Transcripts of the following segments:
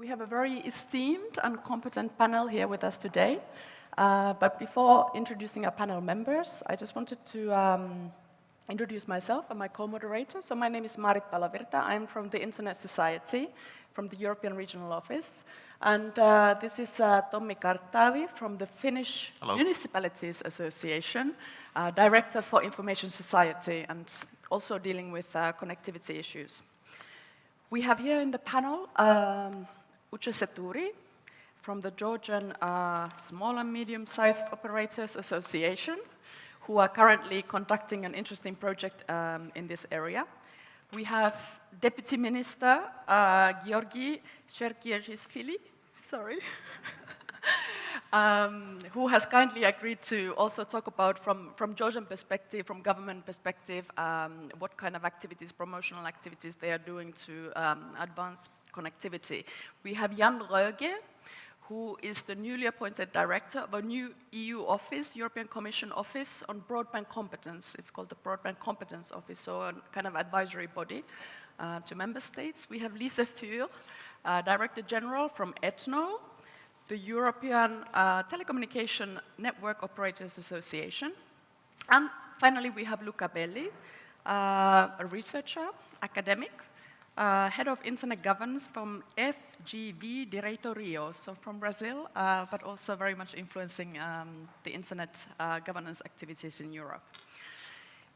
We have a very esteemed and competent panel here with us today. But before introducing our panel members, I just wanted to introduce myself and my co-moderator. So my name is Marit Palovirta. I'm from the Internet Society, from the European Regional Office. And this is Tommi Kartavi from the Finnish Hello. Municipalities Association, Director for Information Society, and also dealing with connectivity issues. We have here in the panel Uche Seturi from the Georgian Small and Medium-Sized Operators Association, who are currently conducting an interesting project in this area. We have Deputy Minister Georgi Cherkierisvili, sorry, who has kindly agreed to also talk about from Georgian perspective, from government perspective, what kind of activities, promotional activities they are doing to advance connectivity. We have Jan Röge, who is the newly appointed director of a new EU office, European Commission office on broadband competence. It's called the Broadband Competence Office, so a kind of advisory body to member states. We have Lise Fur, Director General from ETNO, the European Telecommunication Network Operators Association. And finally, we have Luca Belli, a researcher, academic, head of internet governance from FGV Diretorio, so from Brazil, but also very much influencing the internet governance activities in Europe.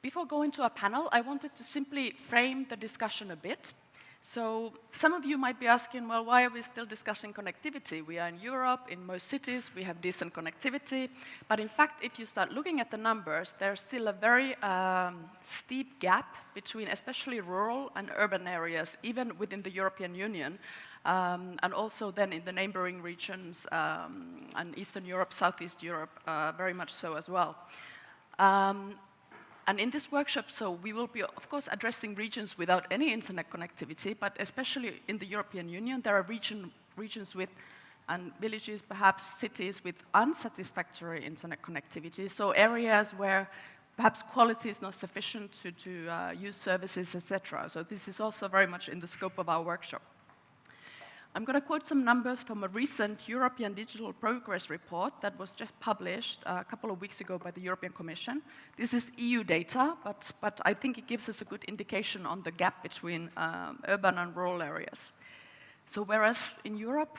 Before going to our panel, I wanted to simply frame the discussion a bit. So some of you might be asking, well, why are we still discussing connectivity? We are in Europe, in most cities, we have decent connectivity. But in fact, if you start looking at the numbers, there's still a very steep gap between especially rural and urban areas, even within the European Union, and also then in the neighboring regions, and Eastern Europe, Southeast Europe, very much so as well. And in this workshop, so we will be, of course, addressing regions without any internet connectivity, but especially in the European Union, there are regions with, and villages, perhaps cities with unsatisfactory internet connectivity, so areas where perhaps quality is not sufficient to use services, etc. So this is also very much in the scope of our workshop. I'm going to quote some numbers from a recent European Digital Progress report that was just published a couple of weeks ago by the European Commission. This is EU data, but I think it gives us a good indication on the gap between urban and rural areas. So whereas in Europe,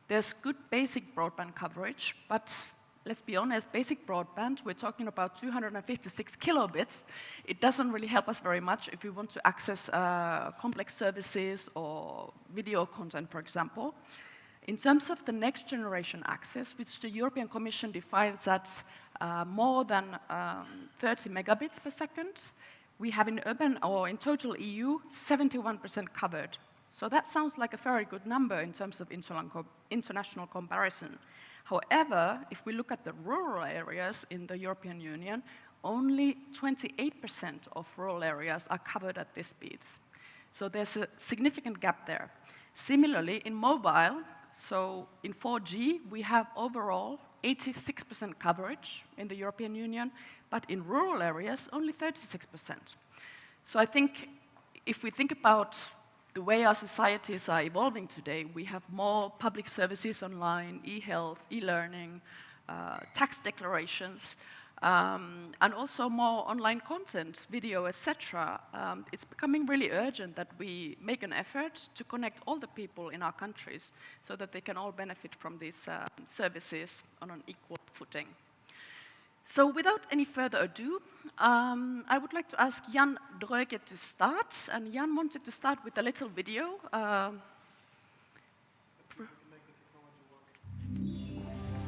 there's good basic broadband coverage, but let's be honest, basic broadband, we're talking about 256 kilobits. It doesn't really help us very much if we want to access complex services or video content, for example. In terms of the next generation access, which the European Commission defines at more than 30 megabits per second, we have in urban, or in total EU, 71% covered. So that sounds like a very good number in terms of international comparison. However, if we look at the rural areas in the European Union, only 28% of rural areas are covered at these speeds. So there's a significant gap there. Similarly, in mobile, so in 4G, we have overall 86% coverage in the European Union, but in rural areas, only 36%. So I think if we think about the way our societies are evolving today, we have more public services online, e-health, e-learning, tax declarations, and also more online content, video, etc. It's becoming really urgent that we make an effort to connect all the people in our countries so that they can all benefit from these services on an equal footing. So without any further ado, I would like to ask Jan Röge to start. And Jan wanted to start with a little video.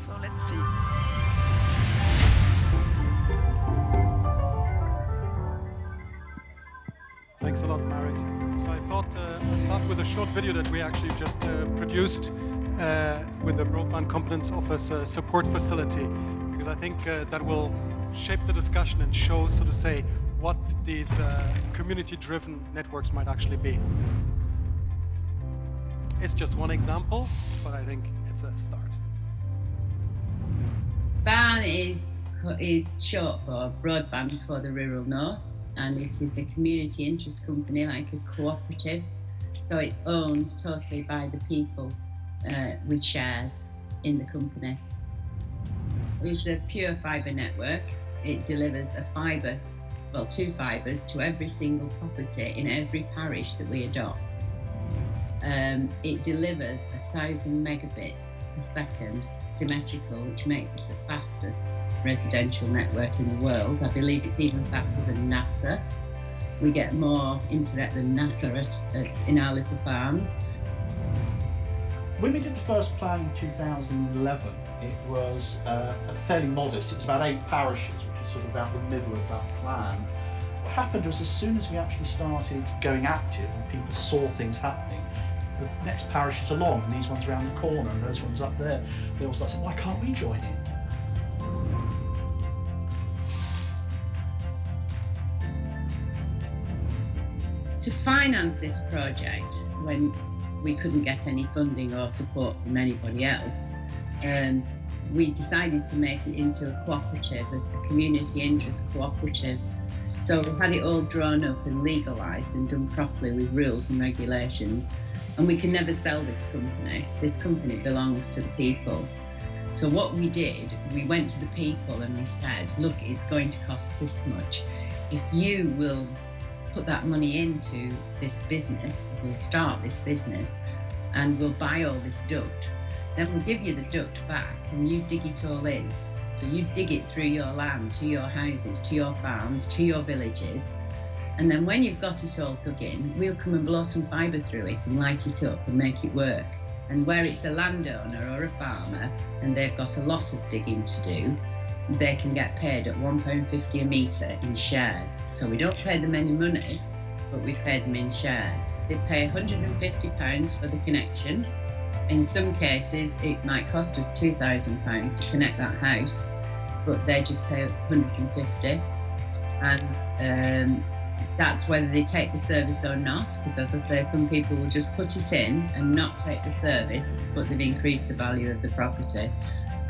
So let's see. Thanks a lot, Marit. So I thought I'd start with a short video that we actually just produced with the Broadband Competence Office support facility, because I think that will shape the discussion and show, so to say, what these community-driven networks might actually be. It's just one example, but I think it's a start. BAN is short for Broadband for the Rural North, and it is a community interest company, like a cooperative, so it's owned totally by the people with shares in the company. It's a pure fibre network. It delivers a fibre, well, 2 fibres to every single property in every parish that we adopt. It delivers 1,000 megabits per second symmetrical, which makes it the fastest residential network in the world. I believe it's even faster than NASA. We get more internet than NASA in our little farms. When we did the first plan in 2011, it was fairly modest. It was about 8 parishes, which is sort of about the middle of that plan. What happened was, as soon as we actually started going active and people saw things happening, the next parishes along, and these ones around the corner and those ones up there, they all started saying, why can't we join in? To finance this project, when we couldn't get any funding or support from anybody else, we decided to make it into a cooperative, a community interest cooperative. So we had it all drawn up and legalised and done properly with rules and regulations. And we can never sell this company. This company belongs to the people. So what we did, we went to the people and we said, look, it's going to cost this much. If you will put that money into this business, we'll start this business and we'll buy all this duct, then we'll give you the duct back and you dig it all in. So you dig it through your land, to your houses, to your farms, to your villages. And then when you've got it all dug in, we'll come and blow some fibre through it and light it up and make it work. And where it's a landowner or a farmer and they've got a lot of digging to do, they can get paid at £1.50 a metre in shares. So we don't pay them any money, but we pay them in shares. They pay £150 for the connection. In some cases, it might cost us £2,000 to connect that house, but they just pay £150. And that's whether they take the service or not, because as I say, some people will just put it in and not take the service, but they've increased the value of the property.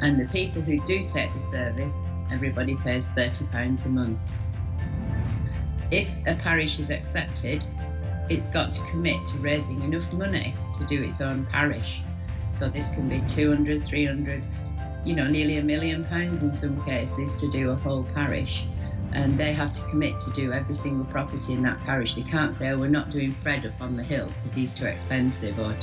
And the people who do take the service, everybody pays £30 a month. If a parish is accepted, it's got to commit to raising enough money to do its own parish. So this can be 200, 300, nearly £1 million in some cases to do a whole parish. And they have to commit to do every single property in that parish. They can't say, oh, we're not doing Fred up on the hill because he's too expensive or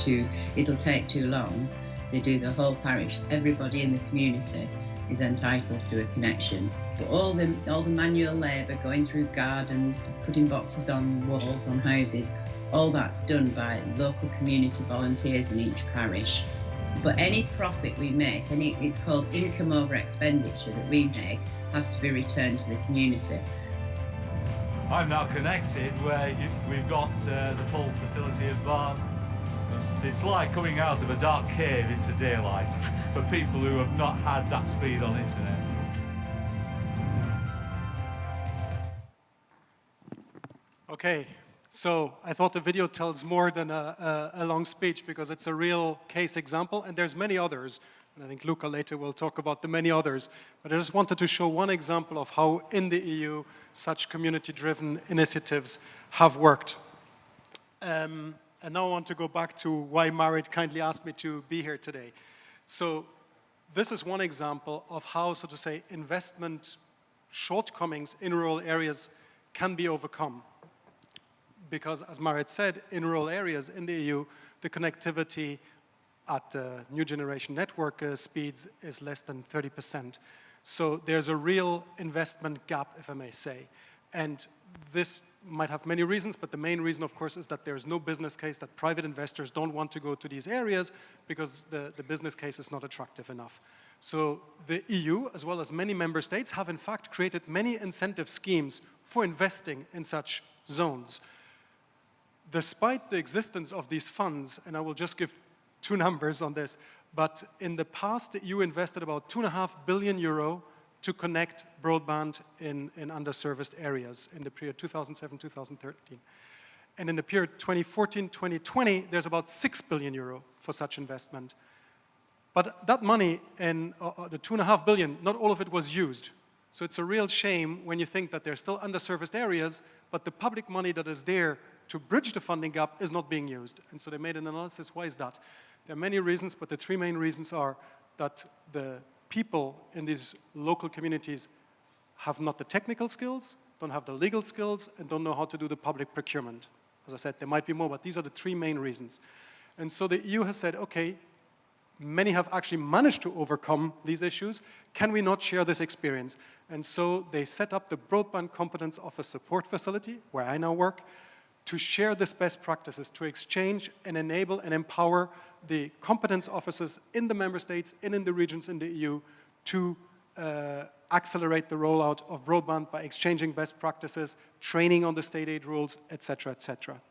it'll take too long. They do the whole parish. Everybody in the community is entitled to a connection. But all the manual labour, going through gardens, putting boxes on walls, on houses, all that's done by local community volunteers in each parish. But any profit we make, it's called income over expenditure that we make, has to be returned to the community. I'm now connected where we've got the full facility of barn. It's like coming out of a dark cave into daylight for people who have not had that speed on internet. Okay, so I thought the video tells more than a long speech because it's a real case example, and there's many others. And I think Luca later will talk about the many others. But I just wanted to show one example of how in the EU such community-driven initiatives have worked. And now I want to go back to why Marit kindly asked me to be here today. So this is one example of how, so to say, investment shortcomings in rural areas can be overcome. Because, as Marit said, in rural areas in the EU, the connectivity at new generation network speeds is less than 30%. So there's a real investment gap, if I may say. And this might have many reasons, but the main reason, of course, is that there's no business case, that private investors don't want to go to these areas because the business case is not attractive enough. So the EU, as well as many member states, have in fact created many incentive schemes for investing in such zones. Despite the existence of these funds, and I will just give 2 numbers on this, but in the past, the EU invested about €2.5 billion to connect broadband in underserviced areas in the period 2007-2013. And in the period 2014-2020, there's about €6 billion for such investment. But that money, and the $2.5 billion, not all of it was used. So it's a real shame when you think that there's still underserviced areas, but the public money that is there to bridge the funding gap is not being used. And so they made an analysis, why is that? There are many reasons, but the three main reasons are that the people in these local communities have not the technical skills, don't have the legal skills, and don't know how to do the public procurement. As I said, there might be more, but these are the three main reasons. And so the EU has said, okay, many have actually managed to overcome these issues. Can we not share this experience? And so they set up the Broadband Competence Office Support Facility, where I now work, to share this best practices, to exchange and enable and empower the competence offices in the member states and in the regions in the EU to accelerate the rollout of broadband by exchanging best practices, training on the state aid rules, etc., etc.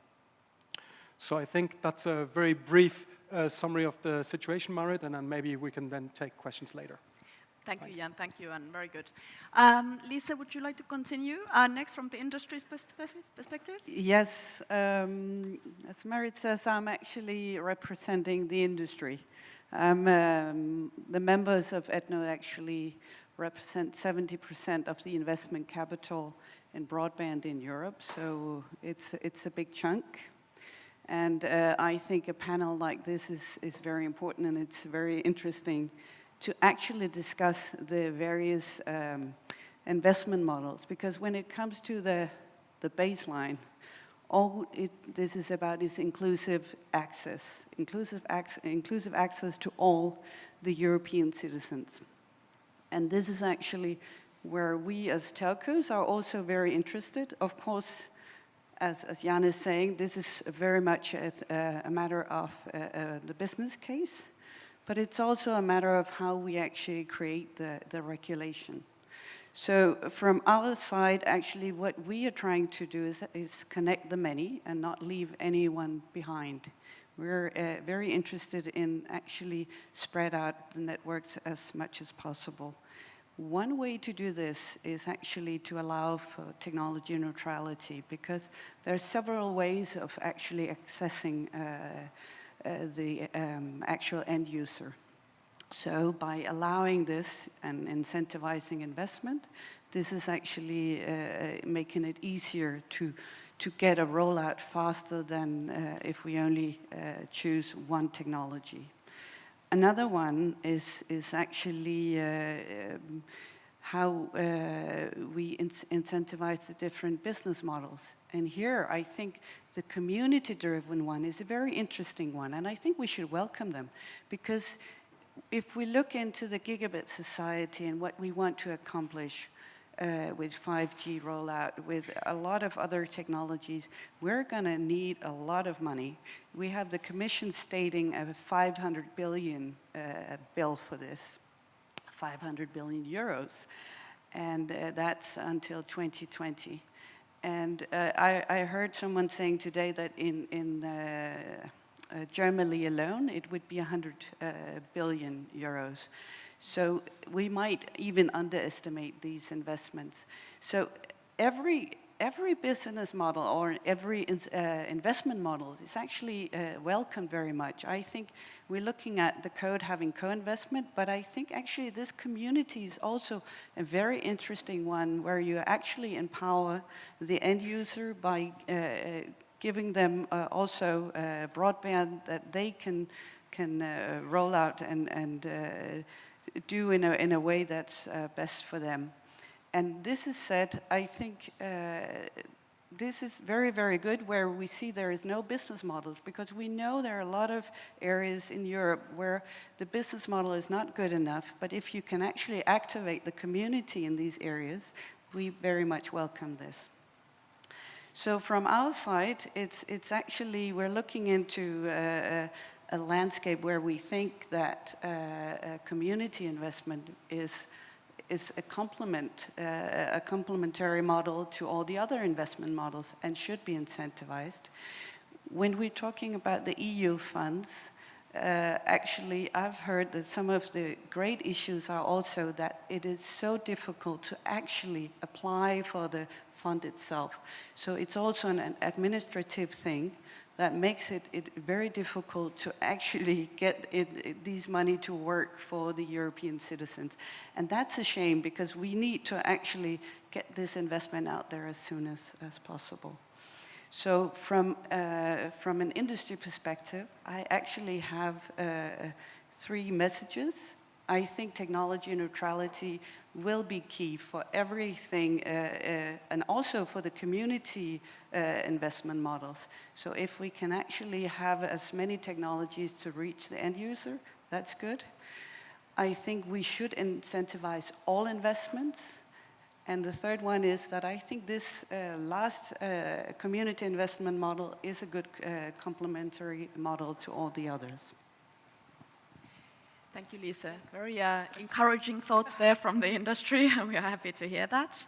So I think that's a very brief summary of the situation, Marit, and then maybe we can then take questions later. Thank Thanks. you, Jan. Thank you, and very good. Lisa, would you like to continue? Next, from the industry's perspective? Yes, as Marit says, I'm actually representing the industry. The members of ETNO actually represent 70% of the investment capital in broadband in Europe, so it's a big chunk. And I think a panel like this is very important, and it's very interesting to actually discuss the various investment models, because when it comes to the baseline, all this is about is inclusive access to all the European citizens. And this is actually where we as telcos are also very interested. Of course, as Jan is saying, this is very much a matter of the business case, but it's also a matter of how we actually create the regulation. So from our side, actually, what we are trying to do is connect the many and not leave anyone behind. We're very interested in actually spread out the networks as much as possible. One way to do this is actually to allow for technology neutrality, because there are several ways of actually accessing the actual end user. So by allowing this and incentivizing investment, this is actually making it easier to get a rollout faster than if we only choose one technology. Another one is actually how we incentivize the different business models. And here, I think the community-driven one is a very interesting one, and I think we should welcome them, because if we look into the gigabit society and what we want to accomplish with 5G rollout, with a lot of other technologies, we're going to need a lot of money. We have the Commission stating a 500 billion bill for this, 500 billion euros, and that's until 2020. And I heard someone saying today that in Germany alone, it would be 100 billion euros. So we might even underestimate these investments. So every business model or every investment model is actually welcomed very much. I think we're looking at the code having co-investment, but I think actually this community is also a very interesting one, where you actually empower the end user by giving them also broadband that they can roll out and do in a way that's best for them. And this is said, I think this is very, very good, where we see there is no business models, because we know there are a lot of areas in Europe where the business model is not good enough, but if you can actually activate the community in these areas, we very much welcome this. So from our side, it's actually, we're looking into a landscape where we think that community investment is a complementary model to all the other investment models and should be incentivized. When we're talking about the EU funds, actually I've heard that some of the great issues are also that it is so difficult to actually apply for the fund itself. So it's also an administrative thing that makes it very difficult to actually get these money to work for the European citizens. And that's a shame, because we need to actually get this investment out there as soon as possible. So from an industry perspective, I actually have 3 messages. I think technology neutrality will be key for everything and also for the community investment models. So if we can actually have as many technologies to reach the end user, that's good. I think we should incentivize all investments. And the third one is that I think this last community investment model is a good complementary model to all the others. Thank you, Lisa. Very encouraging thoughts there from the industry. We are happy to hear that.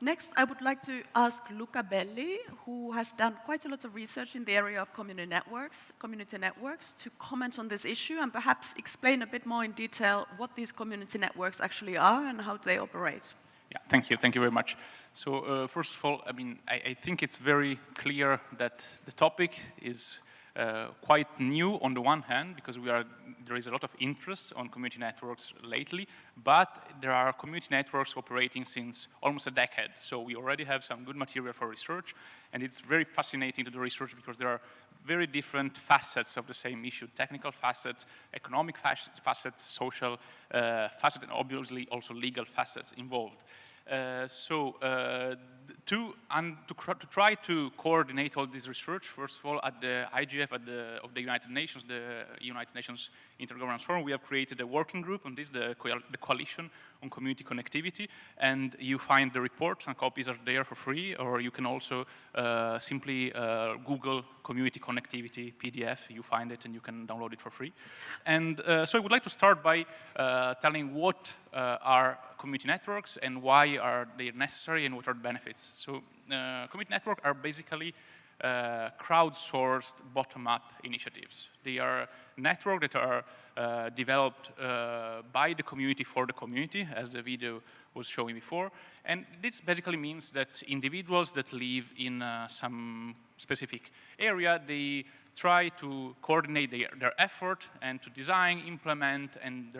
Next, I would like to ask Luca Belli, who has done quite a lot of research in the area of community networks, to comment on this issue and perhaps explain a bit more in detail what these community networks actually are and how they operate. Yeah, thank you. Thank you very much. So first of all, I think it's very clear that the topic is quite new on the one hand, because there is a lot of interest on community networks lately, but there are community networks operating since almost a decade. So we already have some good material for research, and it's very fascinating to do research because there are very different facets of the same issue: technical facets, economic facets, social facets, and obviously also legal facets involved. To try to coordinate all this research, first of all, at the IGF of the United Nations, the United Nations Intergovernmental Forum, we have created a working group on this, the Coalition on Community Connectivity, and you find the reports and copies are there for free, or you can also simply Google Community Connectivity PDF, you find it and you can download it for free. And so I would like to start by telling what are community networks and why are they necessary and what are the benefits. So community networks are basically crowdsourced bottom-up initiatives. They are networks that are developed by the community for the community, as the video was showing before. And this basically means that individuals that live in some specific area, they try to coordinate their effort and to design, implement, and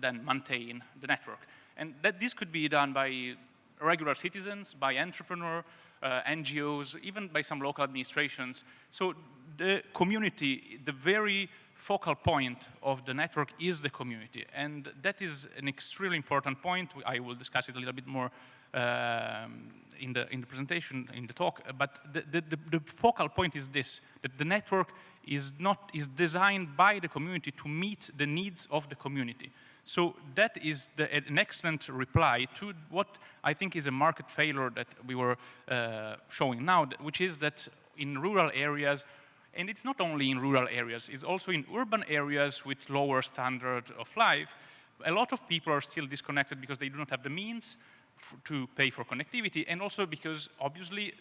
then maintain the network. And that this could be done by regular citizens, by entrepreneurs, NGOs, even by some local administrations. So the community, the very focal point of the network is the community. And that is an extremely important point. I will discuss it a little bit more in the presentation, in the talk. But the focal point is this, that the network is designed by the community to meet the needs of the community. So that is an excellent reply to what I think is a market failure that we were showing now, which is that in rural areas, and it's not only in rural areas, it's also in urban areas with lower standard of life, a lot of people are still disconnected because they do not have the means to pay for connectivity, and also because obviously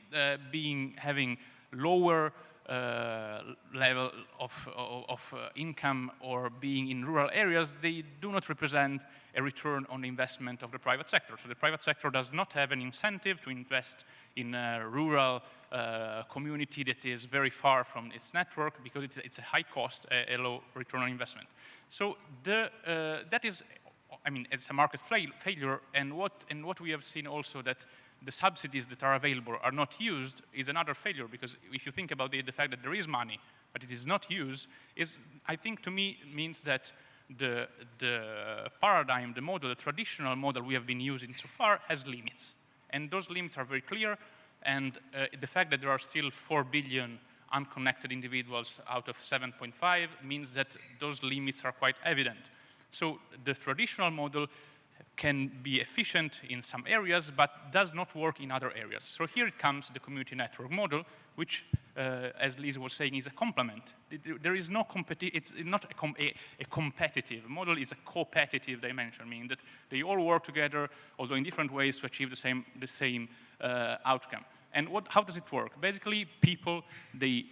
having lower level of income or being in rural areas, they do not represent a return on the investment of the private sector. So the private sector does not have an incentive to invest in a rural community that is very far from its network because it's a high cost, a low return on investment. So that is, it's a market failure, and what we have seen also that the subsidies that are available are not used is another failure, because if you think about the fact that there is money, but it is not used, I think to me means that the paradigm, the model, the traditional model we have been using so far has limits. And those limits are very clear, and the fact that there are still 4 billion unconnected individuals out of 7.5 means that those limits are quite evident. So the traditional model can be efficient in some areas, but does not work in other areas. So here it comes the community network model, which, as Lisa was saying, is a complement. There is no it's not a competitive model, it's a co-petitive dimension, meaning that they all work together, although in different ways, to achieve the same outcome. And how does it work? Basically, people, they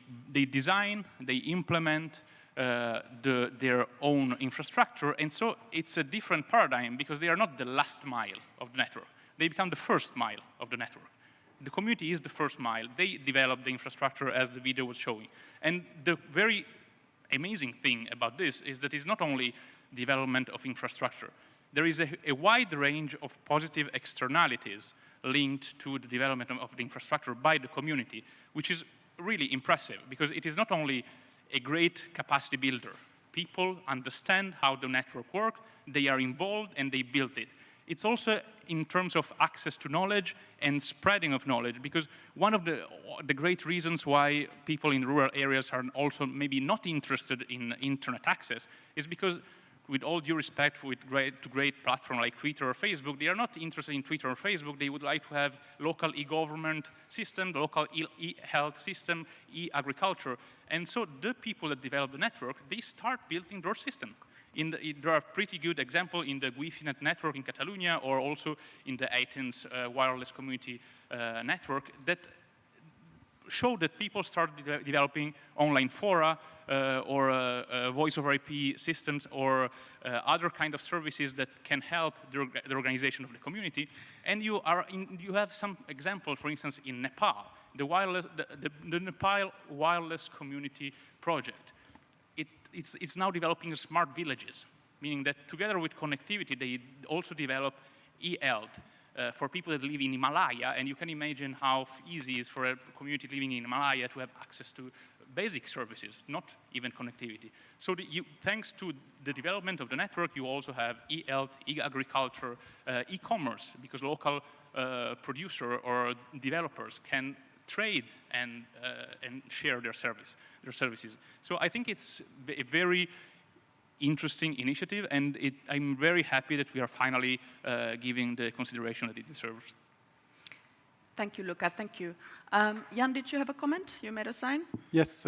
design, they implement their own infrastructure, and so it's a different paradigm because they are not the last mile of the network. They become the first mile of the network. The community is the first mile. They develop the infrastructure as the video was showing. And the very amazing thing about this is that it's not only development of infrastructure. There is a wide range of positive externalities, linked to the development of the infrastructure by the community, which is really impressive because it is not only a great capacity builder. People understand how the network works, they are involved, and they build it. It's also in terms of access to knowledge and spreading of knowledge, because one of the great reasons why people in rural areas are also maybe not interested in internet access is because, with all due respect to great platforms like Twitter or Facebook, they are not interested in Twitter or Facebook. They would like to have local e-government system, local e-health system, e-agriculture. And so the people that develop the network, they start building their system. There are pretty good examples in the Wi-Fi network in Catalonia, or also in the Athens wireless community network, that show that people start developing online fora or voice over IP systems or other kind of services that can help the organization of the community. And you have some examples, for instance, in Nepal, the Nepal wireless community project. It's now developing smart villages, meaning that together with connectivity, they also develop e-health for people that live in Himalaya, and you can imagine how easy it is for a community living in Himalaya to have access to basic services, not even connectivity. So thanks to the development of the network, you also have e-health, e-agriculture, e-commerce, because local producer or developers can trade and share their services. So I think it's a very interesting initiative, and I'm very happy that we are finally giving the consideration that it deserves. Thank you, Luca. Thank you. Jan, did you have a comment? You made a sign? Yes,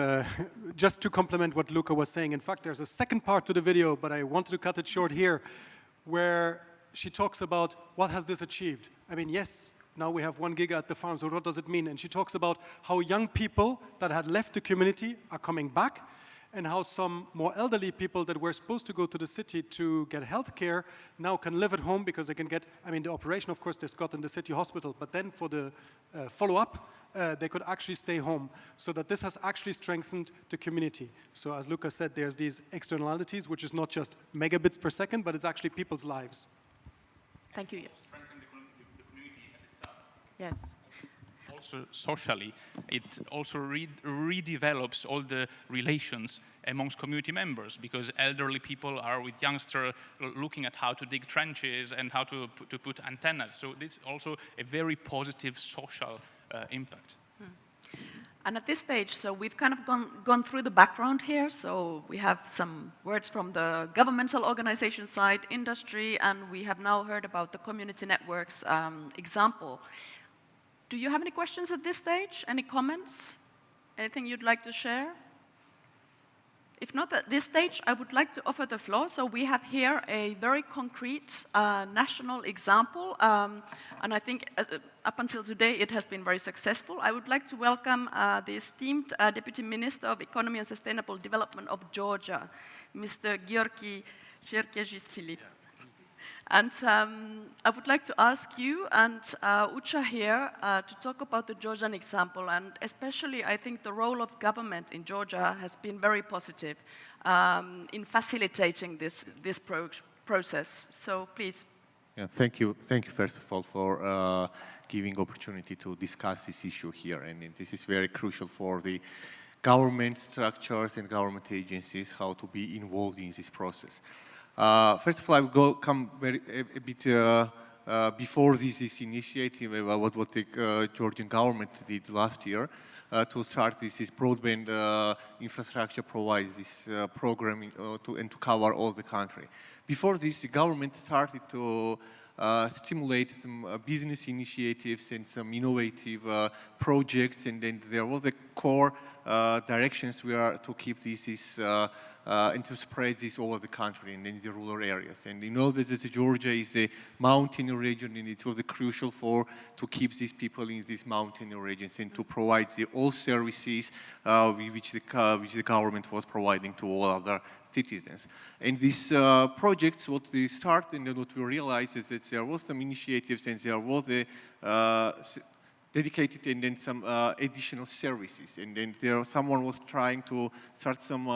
just to complement what Luca was saying. In fact, there's a second part to the video, but I wanted to cut it short here, where she talks about what has this achieved. I mean, yes, now we have 1 giga at the farm, so what does it mean? And she talks about how young people that had left the community are coming back, and how some more elderly people that were supposed to go to the city to get health care now can live at home because they can get, I mean, the operation, of course, they got in the city hospital, but then for the follow-up, they could actually stay home. So that this has actually strengthened the community. So as Luca said, there's these externalities, which is not just megabits per second, but it's actually people's lives. Thank you. Strengthen the community as itself. Yes. Also socially, it also redevelops all the relations amongst community members, because elderly people are with youngsters looking at how to dig trenches and how to put antennas. So this is also a very positive social impact. And at this stage, so we've kind of gone through the background here. So we have some words from the governmental organization side, industry, and we have now heard about the community networks example. Do you have any questions at this stage? Any comments? Anything you'd like to share? If not at this stage, I would like to offer the floor. So we have here a very concrete national example, and I think up until today it has been very successful. I would like to welcome the esteemed Deputy Minister of Economy and Sustainable Development of Georgia, Mr. Georgi Cherkesishvili. And I would like to ask you and Ucha here to talk about the Georgian example, and especially I think the role of government in Georgia has been very positive in facilitating this process. So please. Yeah, thank you first of all for giving opportunity to discuss this issue here, and this is very crucial for the government structures and government agencies how to be involved in this process. First of all, I will come a bit before this initiative, what the Georgian government did last year to start this broadband infrastructure provides this programming and to cover all the country. Before this, the government started to stimulate some business initiatives and some innovative projects, and then there was the core directions we are to keep this and to spread this over the country and in the rural areas. And you know that Georgia is a mountain region, and it was crucial to keep these people in these mountain regions and to provide all services which the government was providing to all other citizens. And these projects, what they started and what we realized is that there was some initiatives and there was dedicated and then some additional services. And then someone was trying to start some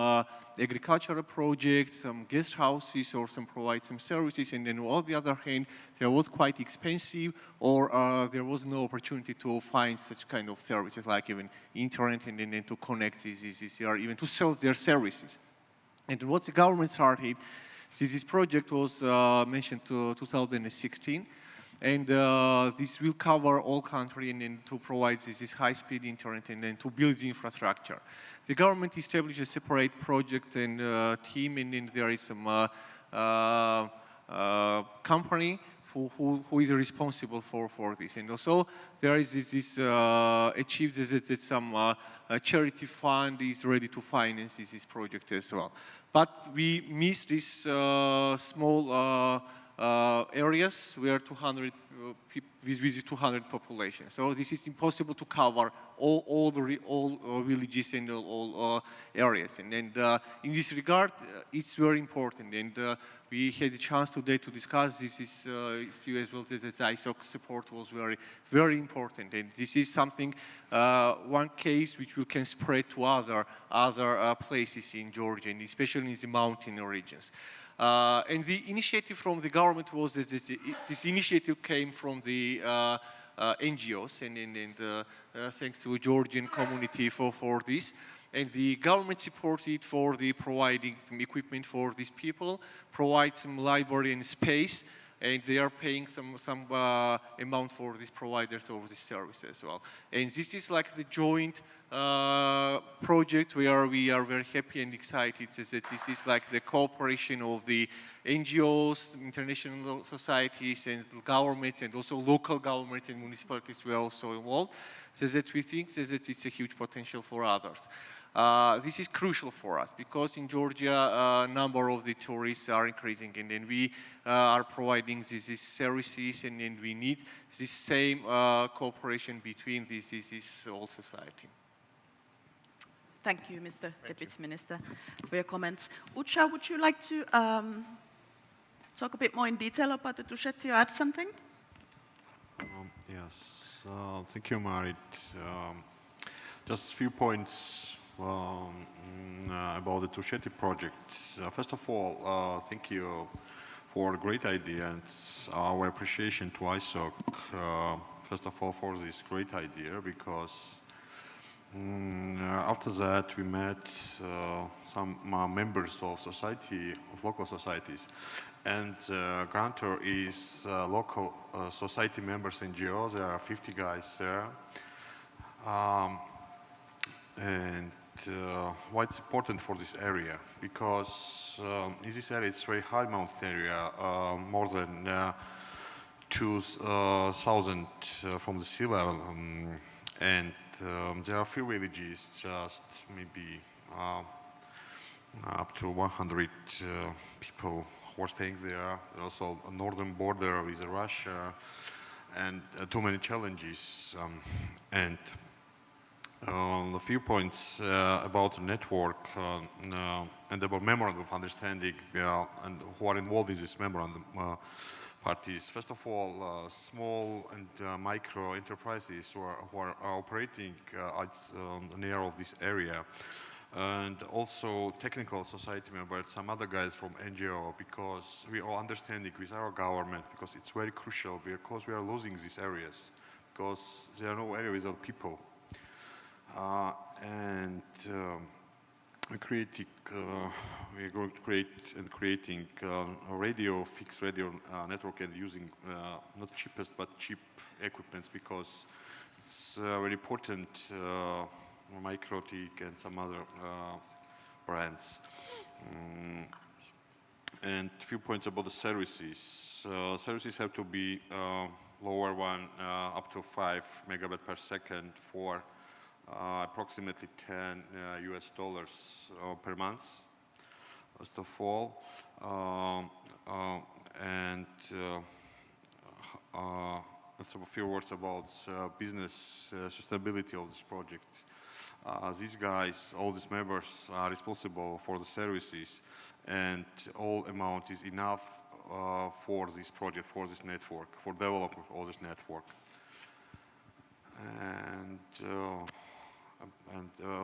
agricultural projects, some guest houses, or provide some services. And then on the other hand, there was quite expensive, or there was no opportunity to find such kind of services like even internet and then to connect this or even to sell their services. And what the government started, this project was mentioned to 2016. And this will cover all country and then to provide this high-speed internet and then to build the infrastructure. The government established a separate project and team, and then there is some company who is responsible for this. And also there is this achieved that some charity fund is ready to finance this project as well. But we missed this small areas where 200 with 200 population. So this is impossible to cover all villages and all areas. And in this regard, it's very important. And we had a chance today to discuss this issue as well. That ISOC support was very important. And this is something, one case which we can spread to other places in Georgia, and especially in the mountain regions. And the initiative from the government was that this initiative came from the NGOs, and thanks to the Georgian community for this. And the government supported for the providing some equipment for these people, provide some library and space, and they are paying some amount for these providers of this service as well. And this is like the joint project where we are very happy and excited that this is like the cooperation of the NGOs, international societies, and governments, and also local governments and municipalities were also involved, so that we think that it's a huge potential for others. This is crucial for us because in Georgia, number of the tourists are increasing, and then we are providing these services, and then we need this same cooperation between this whole society. Thank you, Mr. Deputy Minister, for your comments. Ucha, would you like to talk a bit more in detail about the Tushetti or add something? Yes, thank you, Marit. Just a few points about the Tushetti project. First of all, thank you for a great idea, and our appreciation to ISOC, first of all, for this great idea, because after that we met some members of local societies, and grantor is local society members NGO. There are 50 guys there. And why it's important for this area? Because in this area it's very high mountain area, more than 2,000 from the sea level, and there are few villages, just maybe up to 100 people who are staying there. Also a northern border with Russia, and too many challenges. And a few points about the network and about memorandum of understanding and who are involved in this memorandum parties. First of all, small and micro enterprises who are operating near of this area, and also technical society members, some other guys from NGO, because we are understanding with our government, because it's very crucial, because we are losing these areas, because there are no areas without people. We're going to creating a fixed radio network, and using not cheapest but cheap equipments, because it's very important. MikroTik and some other brands. And a few points about the services. Services have to be lower one, up to 5 megabit per second for approximately $10 per month, first of all. Let's have a few words about business sustainability of this project. These guys, all these members are responsible for the services, and all amount is enough for this project, for this network, for development of this network.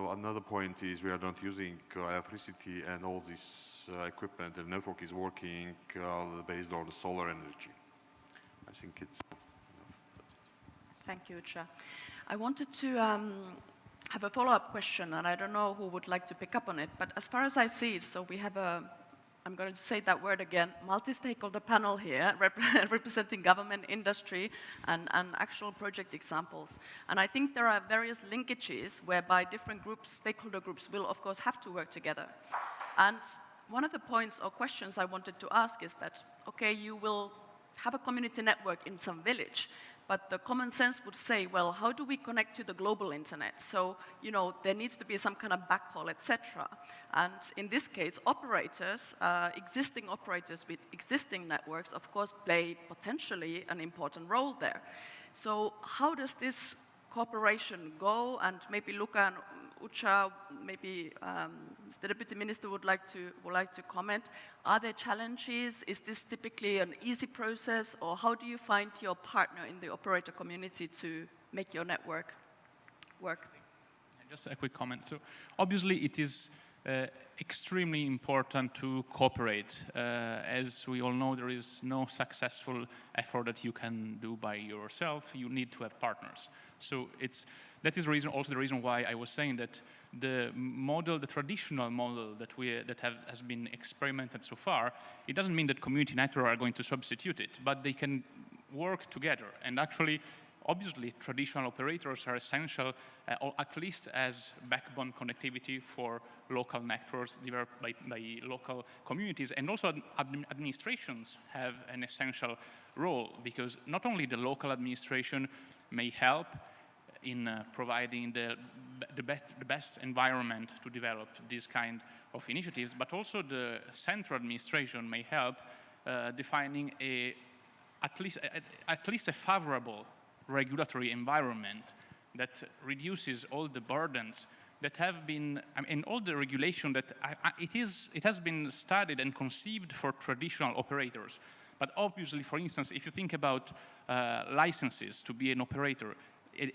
Another point is we are not using electricity, and all this equipment and network is working based on the solar energy. I think it's Thank you, Ucha. I wanted to have a follow-up question, and I don't know who would like to pick up on it, but as far as I see it, so we have a, I'm going to say that word again, multi-stakeholder panel here representing government, industry, and actual project examples. And I think there are various linkages whereby different groups, stakeholder groups, will of course have to work together. And one of the points or questions I wanted to ask is that, okay, you will have a community network in some village, but the common sense would say, well, how do we connect to the global internet? So, you know, there needs to be some kind of backhaul, etc. And in this case, operators, existing operators with existing networks, of course, play potentially an important role there. So how does this cooperation go? And maybe Luca and Ucha, maybe the Deputy Minister would like to comment. Are there challenges? Is this typically an easy process, or how do you find your partner in the operator community to make your network work? Just a quick comment. So obviously it is extremely important to cooperate. As we all know, there is no successful effort that you can do by yourself. You need to have partners. So that is also the reason why I was saying that the model, the traditional model that has been experimented so far, it doesn't mean that community networks are going to substitute it, but they can work together. And actually, obviously, traditional operators are essential, or at least as backbone connectivity for local networks developed by local communities. And also administrations have an essential role, because not only the local administration may help in providing the best environment to develop this kind of initiatives, but also the central administration may help defining at least a favorable regulatory environment that reduces all the burdens that have been, and all the regulation that it has been studied and conceived for traditional operators. But obviously, for instance, if you think about licenses to be an operator,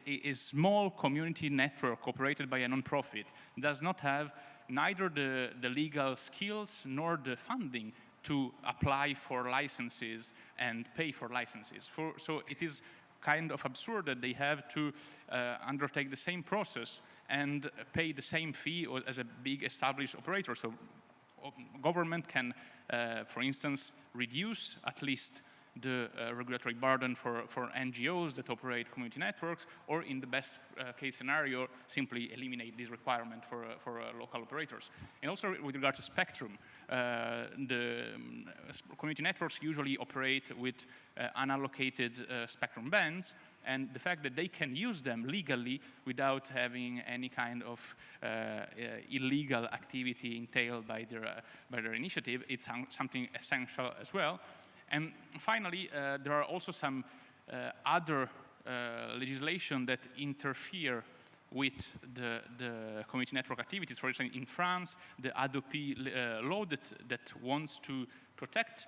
a small community network operated by a non-profit does not have neither the legal skills nor the funding to apply for licenses and pay for licenses. So it is kind of absurd that they have to undertake the same process and pay the same fee as a big established operator. So government can, for instance, reduce at least the regulatory burden for NGOs that operate community networks, or in the best case scenario, simply eliminate this requirement for local operators. And also with regard to spectrum, the community networks usually operate with unallocated spectrum bands, and the fact that they can use them legally without having any kind of illegal activity entailed by their initiative, it's something essential as well. And finally, there are also some other legislation that interfere with the community network activities. For example, in France, the Adopi law that wants to protect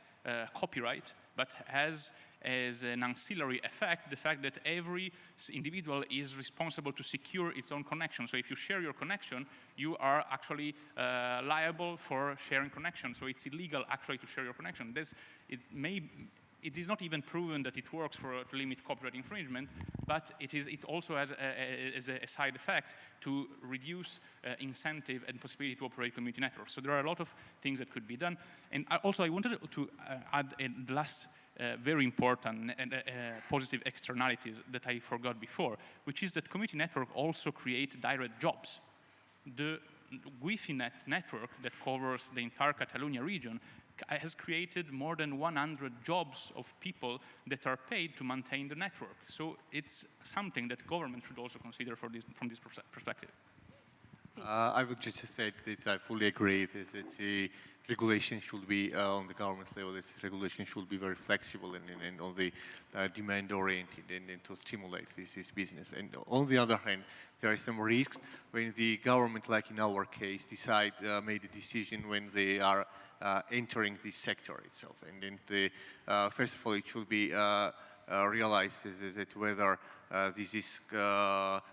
copyright, but has as an ancillary effect the fact that every individual is responsible to secure its own connection. So if you share your connection, you are actually liable for sharing connection. So it's illegal actually to share your connection. It is not even proven that it works to limit copyright infringement, but it also has a side effect to reduce incentive and possibility to operate community networks. So there are a lot of things that could be done. And I wanted to add the last very important and positive externalities that I forgot before, which is that community network also create direct jobs. The Wi-Fi network that covers the entire Catalonia region has created more than 100 jobs of people that are paid to maintain the network. So it's something that government should also consider from this perspective. I would just say that I fully agree that the regulation should be on the government level. This regulation should be very flexible and on the demand oriented and to stimulate this business. And on the other hand, there are some risks when the government, like in our case, made a decision when they are entering this sector itself. And then first of all, it should be realizes that whether this is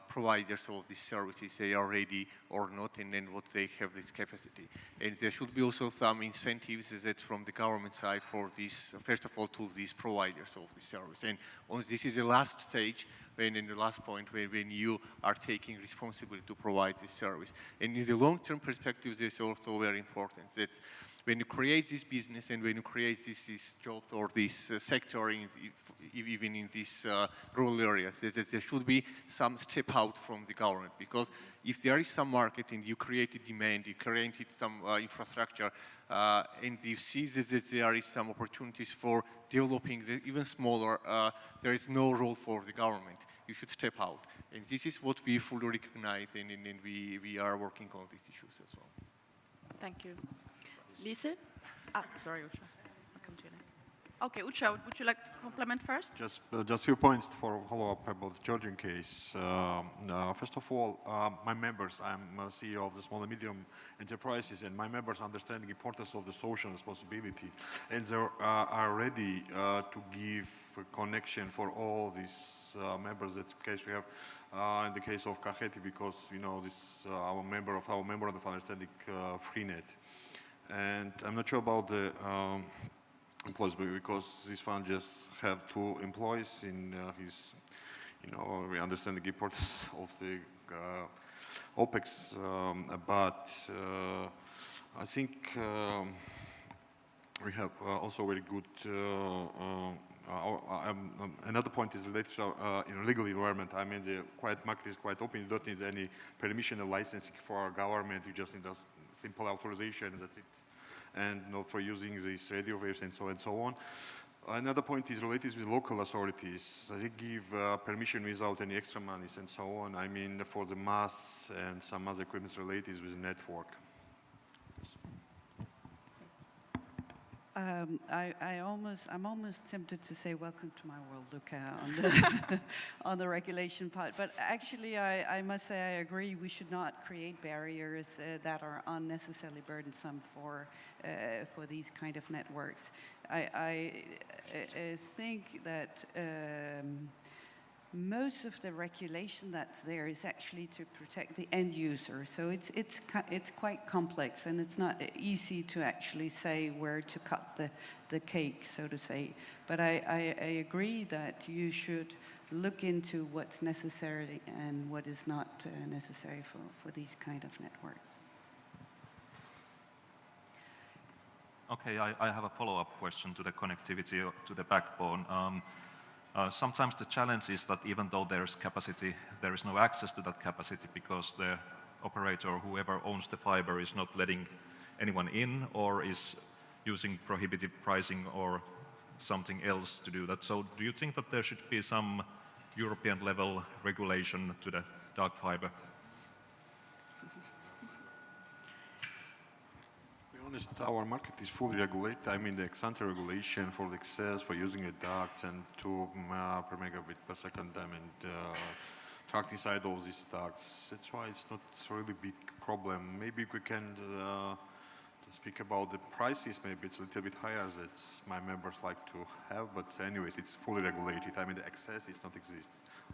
providers of these services, they are ready or not, and then what they have this capacity. And there should be also some incentives that from the government side for this, first of all, to these providers of the service. And this is the last stage, when in the last point, when you are taking responsibility to provide this service. And in the long-term perspective, this is also very important, that when you create this business and when you create this job or this sector, even in these rural areas, there should be some step out from the government. Because if there is some market and you created demand, you created some infrastructure, and you see that there is some opportunities for developing the even smaller, there is no role for the government. You should step out. And this is what we fully recognize, and we are working on these issues as well. Thank you. Lise? Sorry, Usha. I'll come to you next. Okay, Usha, would you like to complement first? Just a few points for follow-up about the Georgian case. First of all, my members, I'm a CEO of the small and medium enterprises, and my members understand the importance of the social responsibility, and they are ready to give a connection for all these members. That case we have in the case of Kaheti, because this our member of the understanding Freenet. And I'm not sure about the employees, because this fund just have 2 employees in his, we understand the importance of the OPEX, but I think we have also very good, another point is related to legal environment. I mean, the market is quite open. You don't need any permission or licensing for our government. You just need a simple authorization, that's it. And for using these radio waves and so on. Another point is related with local authorities. They give permission without any extra monies and so on. I mean, for the masts and some other equipment related with the network. I'm almost tempted to say welcome to my world, Luca, on the regulation part. But actually, I must say I agree. We should not create barriers that are unnecessarily burdensome for these kind of networks. I think that most of the regulation that's there is actually to protect the end user. So it's quite complex, and it's not easy to actually say where to cut the cake, so to say. But I agree that you should look into what's necessary and what is not necessary for these kind of networks. Okay, I have a follow-up question to the connectivity to the backbone. Sometimes the challenge is that even though there's capacity, there is no access to that capacity because the operator or whoever owns the fiber is not letting anyone in or is using prohibitive pricing or something else to do that. So do you think that there should be some European level regulation to the dark fiber? Our market is fully regulated. I mean, the ex-ante regulation for the access, for using the ducts and 2 per megabit per second, I mean, tracked inside all these ducts. That's why it's not a really big problem. Maybe we can speak about the prices. Maybe it's a little bit higher that my members like to have, but anyways, it's fully regulated. I mean, the access is not exist.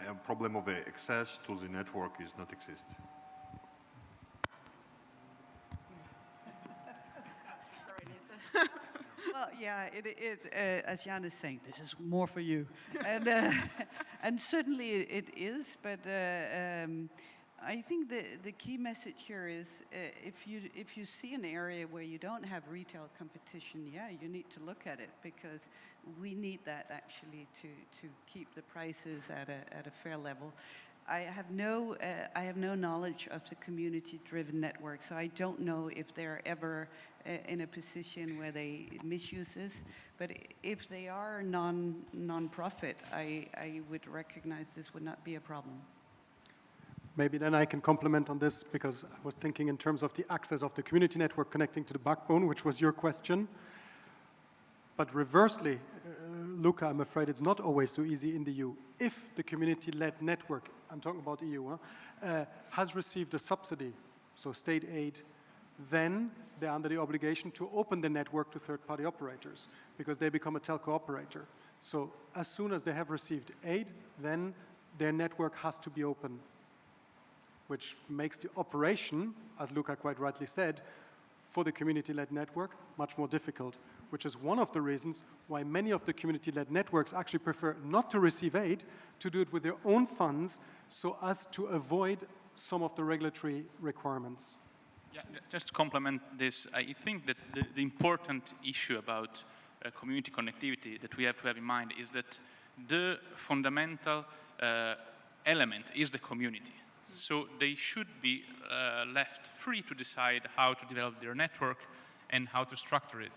A problem of the access to the network is not exist. Well, yeah, as Jan is saying, this is more for you. And certainly it is, but I think the key message here is if you see an area where you don't have retail competition, yeah, you need to look at it, because we need that actually to keep the prices at a fair level. I have no knowledge of the community-driven network, so I don't know if they're ever in a position where they misuse this. But if they are non-profit, I would recognize this would not be a problem. Maybe then I can comment on this, because I was thinking in terms of the access of the community network connecting to the backbone, which was your question. But reversely, Luca, I'm afraid it's not always so easy in the EU. If the community-led network, I'm talking about EU, has received a subsidy, so state aid, then they're under the obligation to open the network to third-party operators, because they become a telco operator. So as soon as they have received aid, then their network has to be open, which makes the operation, as Luca quite rightly said, for the community-led network much more difficult, which is one of the reasons why many of the community-led networks actually prefer not to receive aid, to do it with their own funds, so as to avoid some of the regulatory requirements. Yeah, just to complement this, I think that the important issue about community connectivity that we have to have in mind is that the fundamental element is the community. So they should be left free to decide how to develop their network and how to structure it.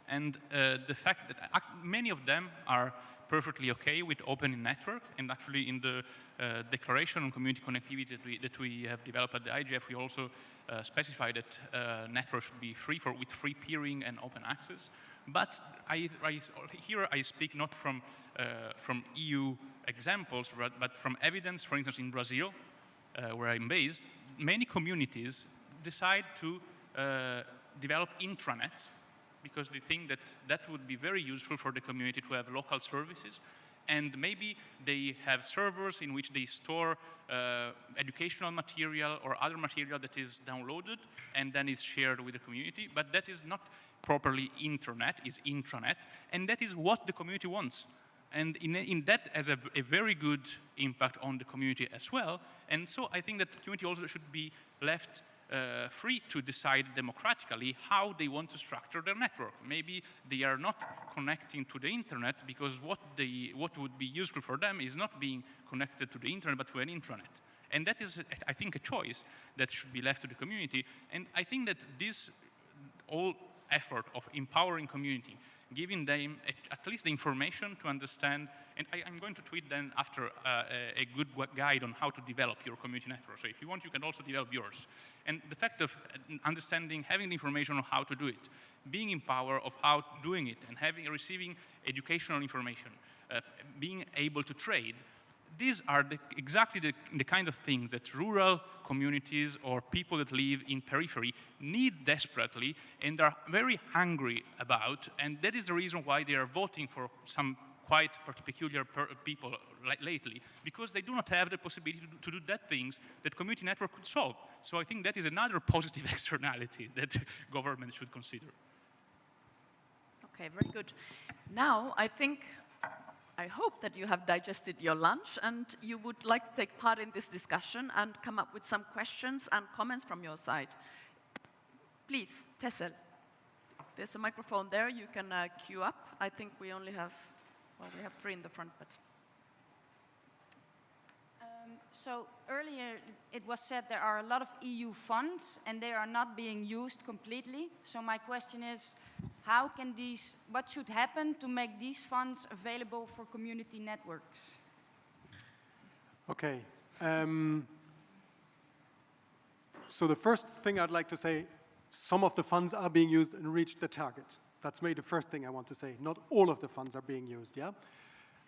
And the fact that many of them are perfectly okay with opening network, and actually in the declaration on community connectivity that we have developed at the IGF, we also specify that network should be free with free peering and open access. But here I speak not from EU examples, but from evidence. For instance, in Brazil, where I'm based, many communities decide to develop intranets because they think that that would be very useful for the community to have local services. And maybe they have servers in which they store educational material or other material that is downloaded and then is shared with the community. But that is not properly internet, is intranet. And that is what the community wants. And in that has a very good impact on the community as well. And so I think that the community also should be left free to decide democratically how they want to structure their network. Maybe they are not connecting to the internet because what would be useful for them is not being connected to the internet, but to an intranet. And that is, I think, a choice that should be left to the community. And I think that this whole effort of empowering community, giving them at least the information to understand, and I'm going to tweet then after a good guide on how to develop your community network. So if you want, you can also develop yours. And the fact of understanding, having the information on how to do it, being in power of how doing it, and receiving educational information, being able to trade, these are exactly the kind of things that rural communities or people that live in periphery need desperately and are very hungry about, and that is the reason why they are voting for some quite peculiar people lately, because they do not have the possibility to do that things that community network could solve. So I think that is another positive externality that government should consider. Okay, very good. Now, I hope that you have digested your lunch and you would like to take part in this discussion and come up with some questions and comments from your side. Please, Tessel. There's a microphone there. You can queue up. I think we only have, well, we have 3 in the front, but... So earlier it was said there are a lot of EU funds and they are not being used completely. So my question is, what should happen to make these funds available for community networks? Okay. So the first thing I'd like to say, some of the funds are being used and reached the target. That's maybe the first thing I want to say. Not all of the funds are being used, yeah?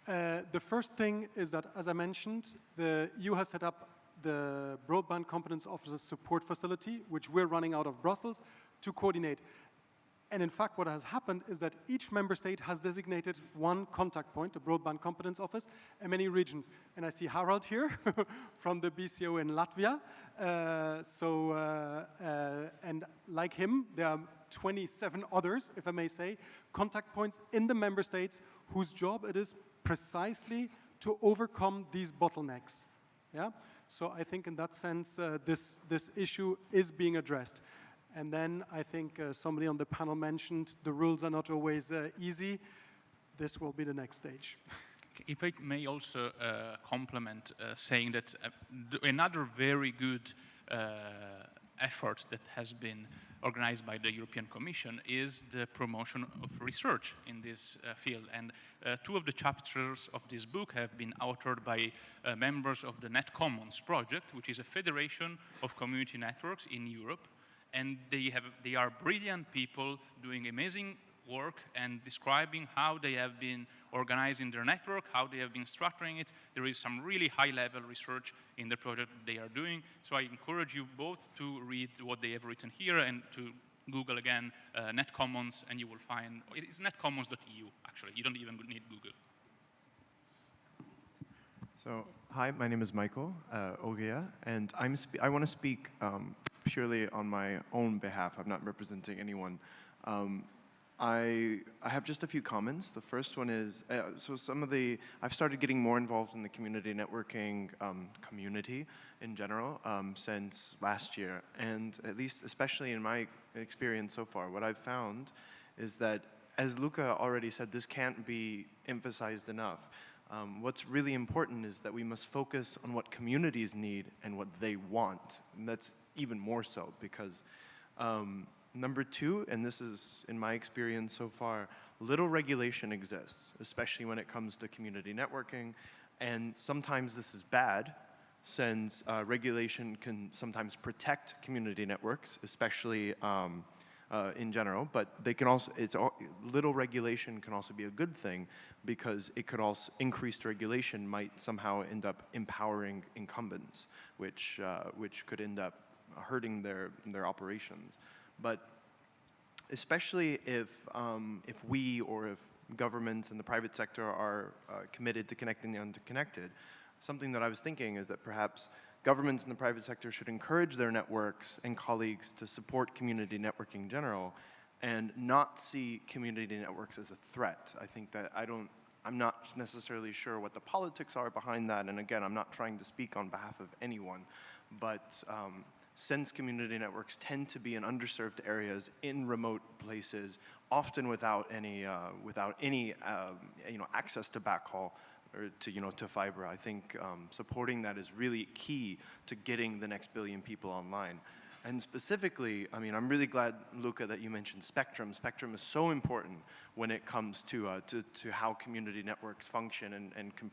The first thing is that, as I mentioned, the EU has set up the Broadband Competence Officers Support Facility, which we're running out of Brussels, to coordinate. And in fact, what has happened is that each member state has designated one contact point, a broadband competence office, and many regions. And I see Harald here from the BCO in Latvia. And like him, there are 27 others, if I may say, contact points in the member states whose job it is precisely to overcome these bottlenecks. Yeah? So I think in that sense, this issue is being addressed. And then I think somebody on the panel mentioned the rules are not always easy. This will be the next stage. If I may also complement saying that another very good effort that has been organized by the European Commission is the promotion of research in this field. And 2 of the chapters of this book have been authored by members of the NetCommons project, which is a federation of community networks in Europe. And they are brilliant people doing amazing work and describing how they have been organizing their network, how they have been structuring it. There is some really high-level research in the project they are doing. So I encourage you both to read what they have written here and to Google again NetCommons, and you will find, it's netcommons.eu, actually. You don't even need Google. So, hi, my name is Michael Ogea, and I want to speak purely on my own behalf. I'm not representing anyone. I have just a few comments. The first one is, I've started getting more involved in the community networking community in general since last year. And at least, especially in my experience so far, what I've found is that, as Luca already said, this can't be emphasized enough. What's really important is that we must focus on what communities need and what they want. And that's even more so because number two, and this is in my experience so far, little regulation exists, especially when it comes to community networking. And sometimes this is bad, since regulation can sometimes protect community networks, especially in general, but they can also, little regulation can also be a good thing because it could also, increased regulation might somehow end up empowering incumbents, which could end up hurting their operations. But especially if we or if governments and the private sector are committed to connecting the interconnected, something that I was thinking is that perhaps governments and the private sector should encourage their networks and colleagues to support community networking in general and not see community networks as a threat. I think that I'm not necessarily sure what the politics are behind that, and again, I'm not trying to speak on behalf of anyone, but since community networks tend to be in underserved areas in remote places, often without any access to backhaul, or to fiber, I think supporting that is really key to getting the next billion people online. And specifically, I mean, I'm really glad, Luca, that you mentioned spectrum. Spectrum is so important when it comes to how community networks function and can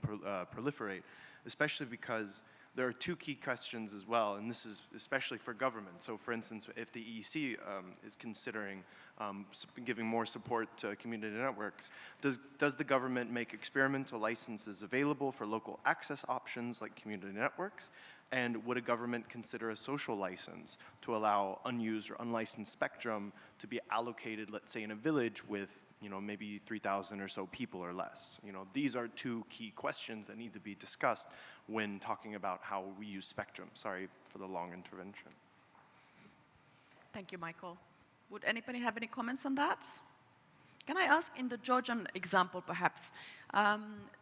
proliferate, especially because there are two key questions as well, and this is especially for government. So for instance, if the EEC is considering giving more support to community networks, does the government make experimental licenses available for local access options like community networks? And would a government consider a social license to allow unused or unlicensed spectrum to be allocated, let's say in a village with maybe 3,000 or so people or less? These are two key questions that need to be discussed when talking about how we use spectrum. Sorry for the long intervention. Thank you, Michael. Would anybody have any comments on that? Can I ask, in the Georgian example, perhaps,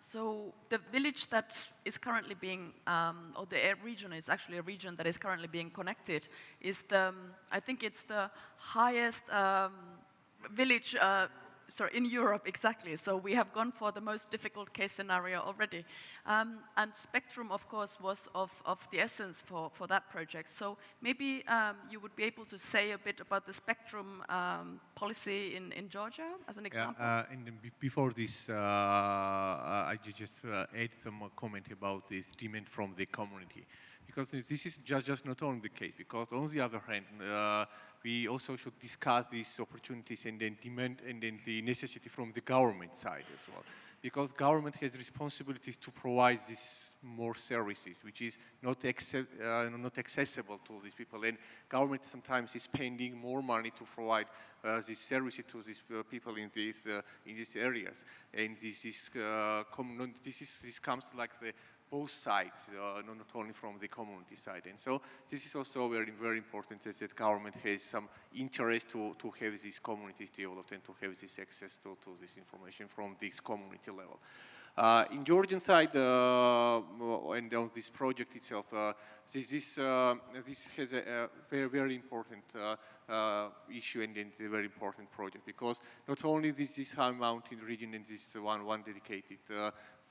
so the village that is currently being, or the region is actually a region that is currently being connected, is I think it's the highest village, in Europe, exactly. So we have gone for the most difficult case scenario already. And spectrum, of course, was of the essence for that project. So maybe you would be able to say a bit about the spectrum policy in Georgia, as an example. And before this, I just add some comment about this demand from the community. Because this is just not only the case, because on the other hand, we also should discuss these opportunities and then demand and then the necessity from the government side as well. Because government has responsibilities to provide these more services, which is not accessible to these people. And government sometimes is spending more money to provide these services to these people in these areas. And this comes like the both sides, not only from the community side. And so this is also very, very important that government has some interest to have these communities developed and to have this access to this information from this community level. In Georgian side, and on this project itself, this has a very, very important issue and a very important project, because not only this high mountain region and this one dedicated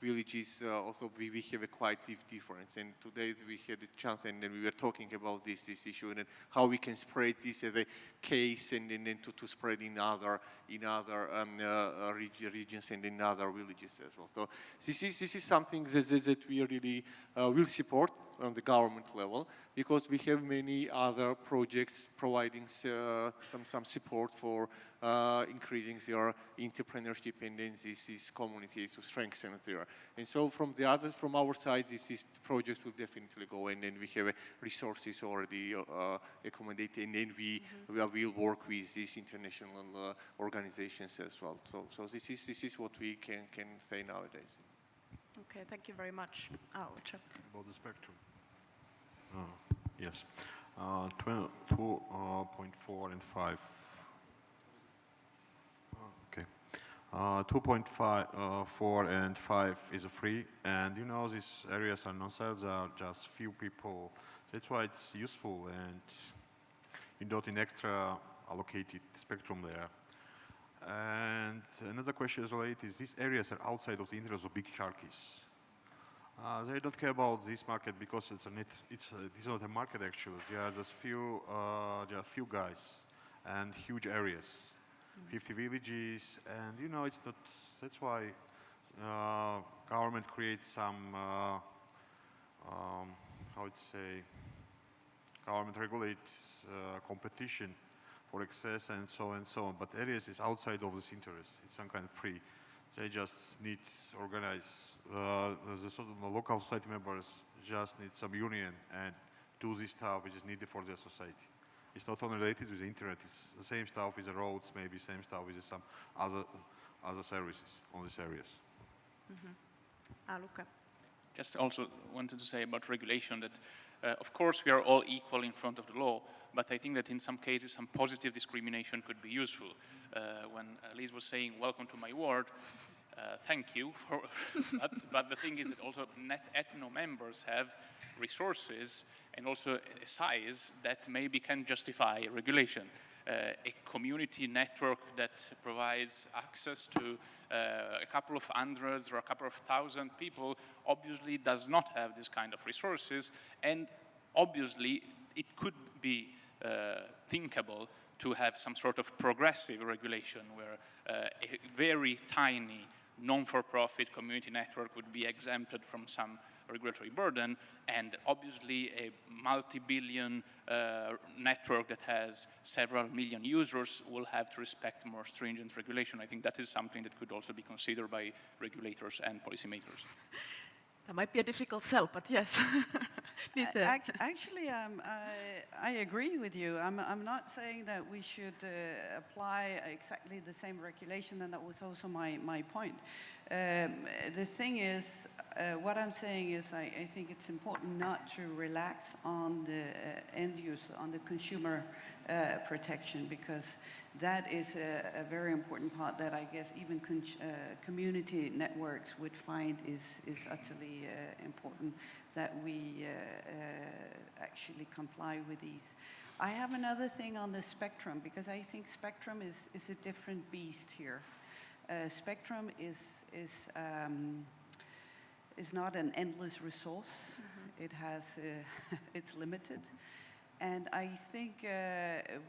villages, also we have a quite difference. And today we had a chance, and then we were talking about this issue and how we can spread this as a case and then to spread in other regions and in other villages as well. So this is something that we really will support on the government level, because we have many other projects providing some support for increasing their entrepreneurship and then this community to strengthen there. And so from our side, this project will definitely go, and then we have resources already accommodated, and then we will work with these international organizations as well. So this is what we can say nowadays. Okay, thank you very much. Ucha. About the spectrum. Yes. 2.4 and 5. Okay. 2.4 and 5 is free, and you know these areas are not served, there are just few people. That's why it's useful, and you don't need extra allocated spectrum there. And another question is related: these areas are outside of the interest of big sharkies. They don't care about this market because it's not a market actually. There are just few guys and huge areas, 50 villages, and you know it's not. That's why government creates some how to say. Government regulates competition for access and so on. But areas is outside of this interest. It's some kind of free. They just need to organize, the local society members just need some union and do this stuff which is needed for their society. It's not only related with the internet, it's the same stuff with the roads, maybe same stuff with some other services on these areas. Luca. Just also wanted to say about regulation that, of course, we are all equal in front of the law, but I think that in some cases, some positive discrimination could be useful. When Liz was saying, welcome to my ward, thank you for that. But the thing is that also net ethno members have resources and also a size that maybe can justify regulation. A community network that provides access to a couple of hundreds or a couple of thousand people obviously does not have this kind of resources, and obviously it could be thinkable to have some sort of progressive regulation where a very tiny non-for-profit community network would be exempted from some regulatory burden, and obviously a multi-billion network that has several million users will have to respect more stringent regulation. I think that is something that could also be considered by regulators and policymakers. That might be a difficult sell, but yes. Actually, I agree with you. I'm not saying that we should apply exactly the same regulation, and that was also my point. The thing is, what I'm saying is I think it's important not to relax on the end user, on the consumer protection, because that is a very important part that I guess even community networks would find is utterly important, that we actually comply with these. I have another thing on the spectrum, because I think spectrum is a different beast here. Spectrum is not an endless resource. It has, it's limited. And I think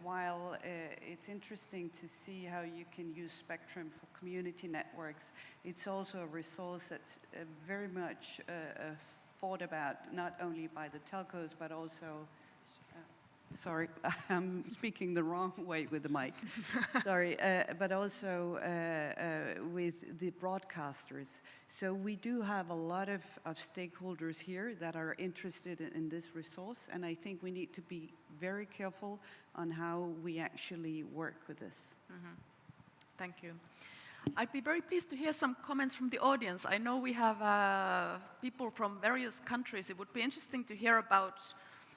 while it's interesting to see how you can use spectrum for community networks, it's also a resource that's very much thought about not only by the telcos, but also, sorry, I'm speaking the wrong way with the mic. Sorry, but also with the broadcasters. So we do have a lot of stakeholders here that are interested in this resource, and I think we need to be very careful on how we actually work with this. Thank you. I'd be very pleased to hear some comments from the audience. I know we have people from various countries. It would be interesting to hear about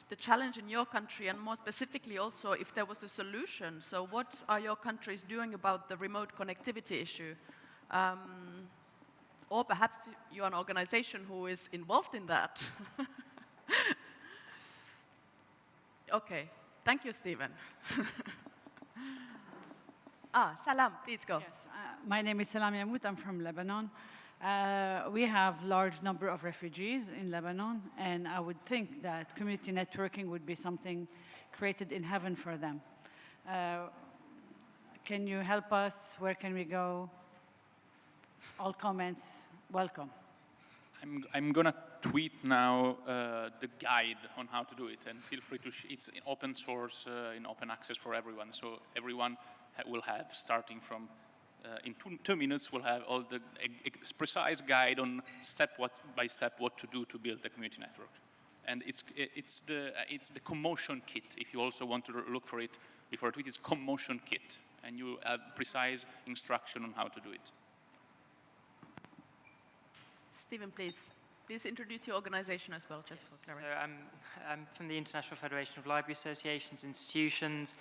the challenge in your country, and more specifically also if there was a solution. So what are your countries doing about the remote connectivity issue? Or perhaps you're an organization who is involved in that. Okay, thank you, Stephen. Salam, please go. Yes, my name is Salam Yamout, I'm from Lebanon. We have large number of refugees in Lebanon, and I would think that community networking would be something created in heaven for them. Can you help us? Where can we go? All comments, welcome. I'm gonna tweet now the guide on how to do it, and feel free to, it's in open source, in open access for everyone, so everyone will have, starting from in 2 minutes, we'll have all the precise guide on step by step what to do to build a community network. And it's the commotion kit. If you also want to look for it before a tweet, it's commotion kit, and you have precise instruction on how to do it. Stephen, please introduce your organization as well, just for clarity. So I'm from the International Federation of Library Associations, Institutions.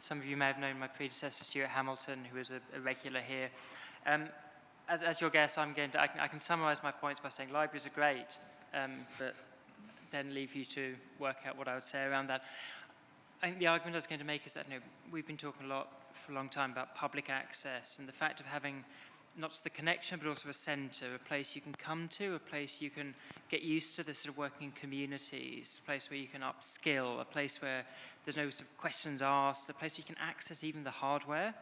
Some of you may have known my predecessor, Stuart Hamilton, who is a regular here. As your guest, I can summarize my points by saying libraries are great, but then leave you to work out what I would say around that. I think the argument I was going to make is that we've been talking a lot for a long time about public access and the fact of having not just the connection, but also a centre, a place you can come to, a place you can get used to the sort of working communities, a place where you can upskill, a place where there's no sort of questions asked, a place where you can access even the hardware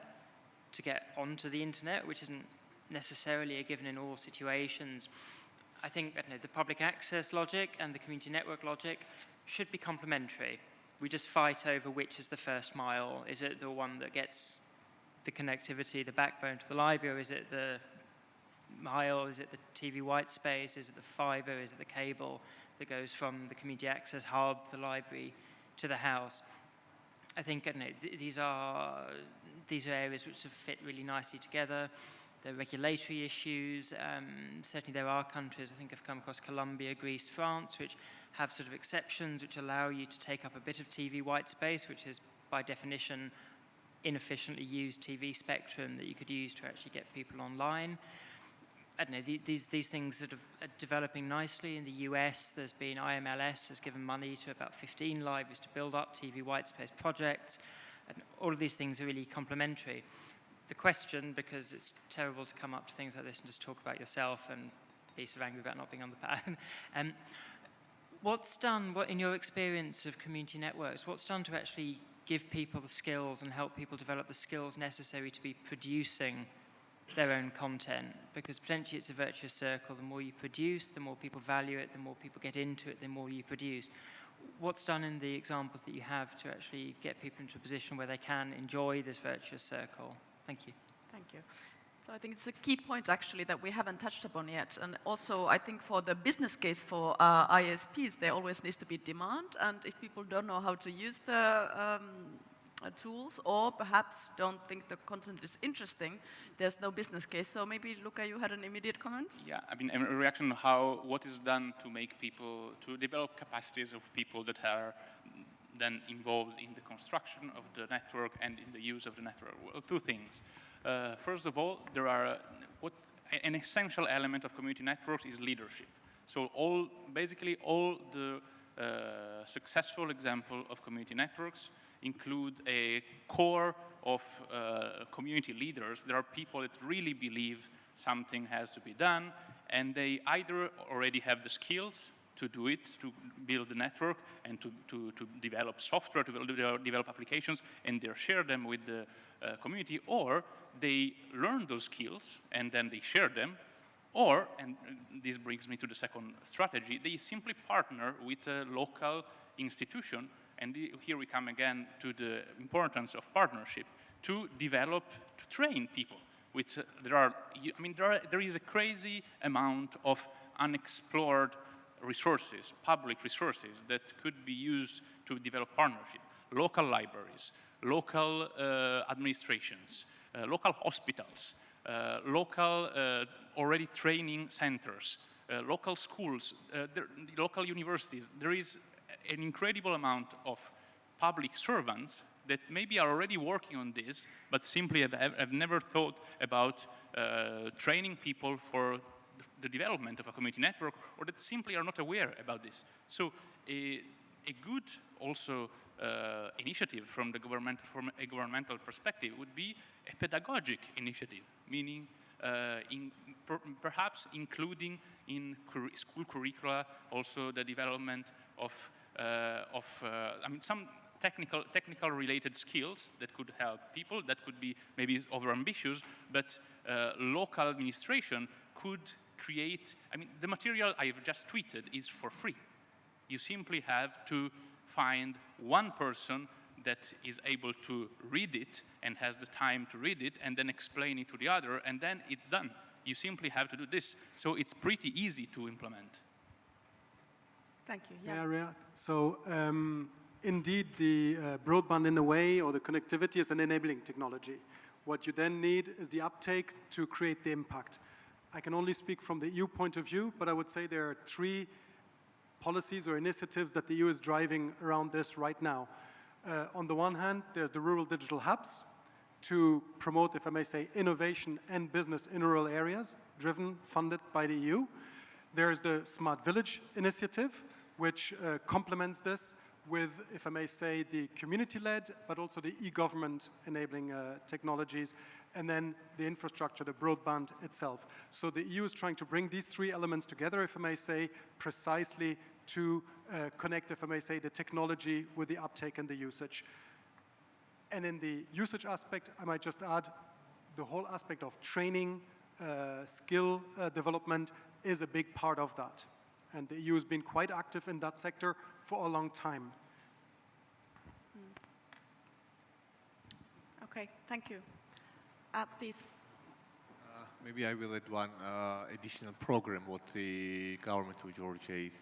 to get onto the internet, which isn't necessarily a given in all situations. I think the public access logic and the community network logic should be complementary. We just fight over which is the first mile. Is it the one that gets the connectivity, the backbone to the library, or is it the mile, is it the TV white space, is it the fiber, is it the cable that goes from the community access hub, the library, to the house? I think these are areas which have fit really nicely together. There are regulatory issues. Certainly there are countries, I think I've come across Colombia, Greece, France, which have sort of exceptions which allow you to take up a bit of TV white space, which is by definition inefficiently used TV spectrum that you could use to actually get people online. I don't know, these things sort of are developing nicely. In the US, there's been IMLS has given money to about 15 libraries to build up TV whitespace projects. And all of these things are really complementary. The question, because it's terrible to come up to things like this and just talk about yourself and be so angry about not being on the pad. What's done, in your experience of community networks, what's done to actually give people the skills and help people develop the skills necessary to be producing their own content? Because potentially it's a virtuous circle. The more you produce, the more people value it, the more people get into it, the more you produce. What's done in the examples that you have to actually get people into a position where they can enjoy this virtuous circle? Thank you. Thank you. So I think it's a key point, actually, that we haven't touched upon yet. And also, I think for the business case for ISPs, there always needs to be demand. And if people don't know how to use the tools, or perhaps don't think the content is interesting, there's no business case. So maybe, Luca, you had an immediate comment? Yeah, I mean, a reaction on what is done to make people, to develop capacities of people that are then involved in the construction of the network and in the use of the network. Well, two things. First of all, an essential element of community networks is leadership. So basically all the successful example of community networks include a core of community leaders. There are people that really believe something has to be done, and they either already have the skills to do it, to build the network, and to develop software, to develop applications, and they share them with the community, or they learn those skills and then they share them, or, and this brings me to the second strategy, they simply partner with a local institution, and here we come again to the importance of partnership, to develop, to train people. There is a crazy amount of unexplored resources, public resources, that could be used to develop partnership. Local libraries, local administrations, local hospitals, local already training centers, local schools, local universities. There is an incredible amount of public servants that maybe are already working on this, but simply have never thought about training people for the development of a community network, or that simply are not aware about this. So a good also initiative from a governmental perspective would be a pedagogic initiative, meaning perhaps including in school curricula also the development of some technical related skills that could help people, that could be maybe overambitious, but local administration could create, the material I've just tweeted is for free. You simply have to find one person that is able to read it and has the time to read it and then explain it to the other, and then it's done. You simply have to do this. So it's pretty easy to implement. Thank you. Yeah. Yeah. So indeed, the broadband in a way, or the connectivity, is an enabling technology. What you then need is the uptake to create the impact. I can only speak from the EU point of view, but I would say there are 3 policies or initiatives that the EU is driving around this right now. On the one hand, there's the rural digital hubs to promote, if I may say, innovation and business in rural areas, funded by the EU. There's the Smart Village initiative, which complements this with, if I may say, the community-led, but also the e-government enabling technologies, and then the infrastructure, the broadband itself. So the EU is trying to bring these 3 elements together, if I may say, precisely to connect, if I may say, the technology with the uptake and the usage. And in the usage aspect, I might just add the whole aspect of training, skill development is a big part of that. And the EU has been quite active in that sector for a long time. Okay, thank you. Please. Maybe I will add one additional program what the government of Georgia is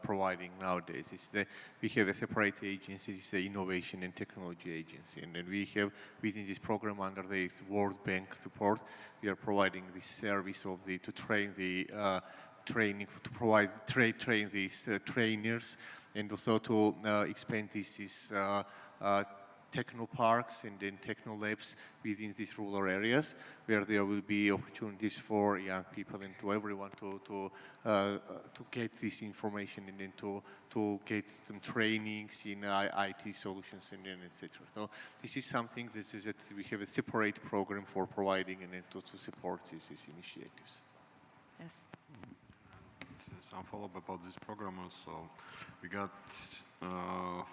providing nowadays. Is that we have a separate agency, it's the Innovation and Technology Agency, and then we have within this program under the World Bank support, we are providing this service of to train the training, to provide train these trainers, and also to expand these techno parks and then techno labs within these rural areas, where there will be opportunities for young people and to everyone to get this information and then to get some trainings in IT solutions and then etc. So this is something that we have a separate program for providing and then to support these initiatives. Yes. Some follow-up about this program also. We got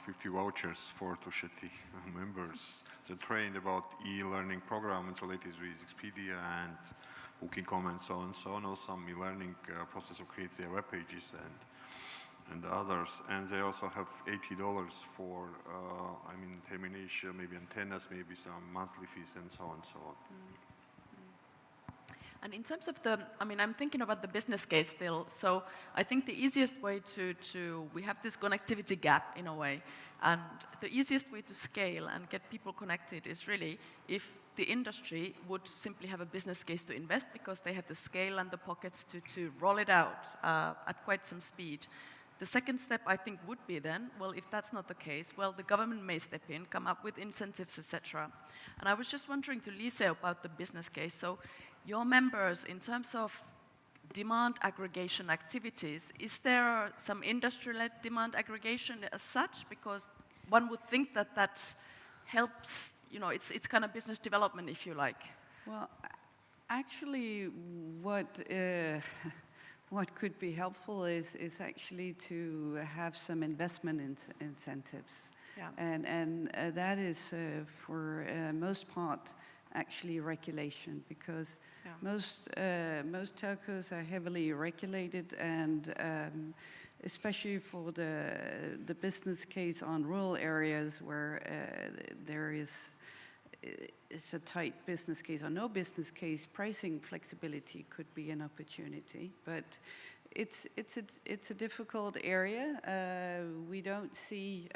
50 vouchers for Tusheti members. They're trained about e-learning programs related with Expedia and Booking.com and so on. So now some e-learning process of create their web pages and others. And they also have $80 for, termination, maybe antennas, maybe some monthly fees and so on and so on. And in terms of I'm thinking about the business case still. So I think the easiest way we have this connectivity gap in a way. And the easiest way to scale and get people connected is really if the industry would simply have a business case to invest because they have the scale and the pockets to roll it out at quite some speed. The second step, I think, would be then, well, if that's not the case, well, the government may step in, come up with incentives, etc. And I was just wondering to Lise about the business case. So your members, in terms of demand aggregation activities, is there some industry-led demand aggregation as such? Because one would think that that helps, it's kind of business development, if you like. Well, actually, what could be helpful is actually to have some investment incentives. Yeah. And that is, for most part, actually regulation, because most telcos are heavily regulated, and especially for the business case on rural areas where there is it's a tight business case or no business case, pricing flexibility could be an opportunity, but it's a difficult area. We don't see.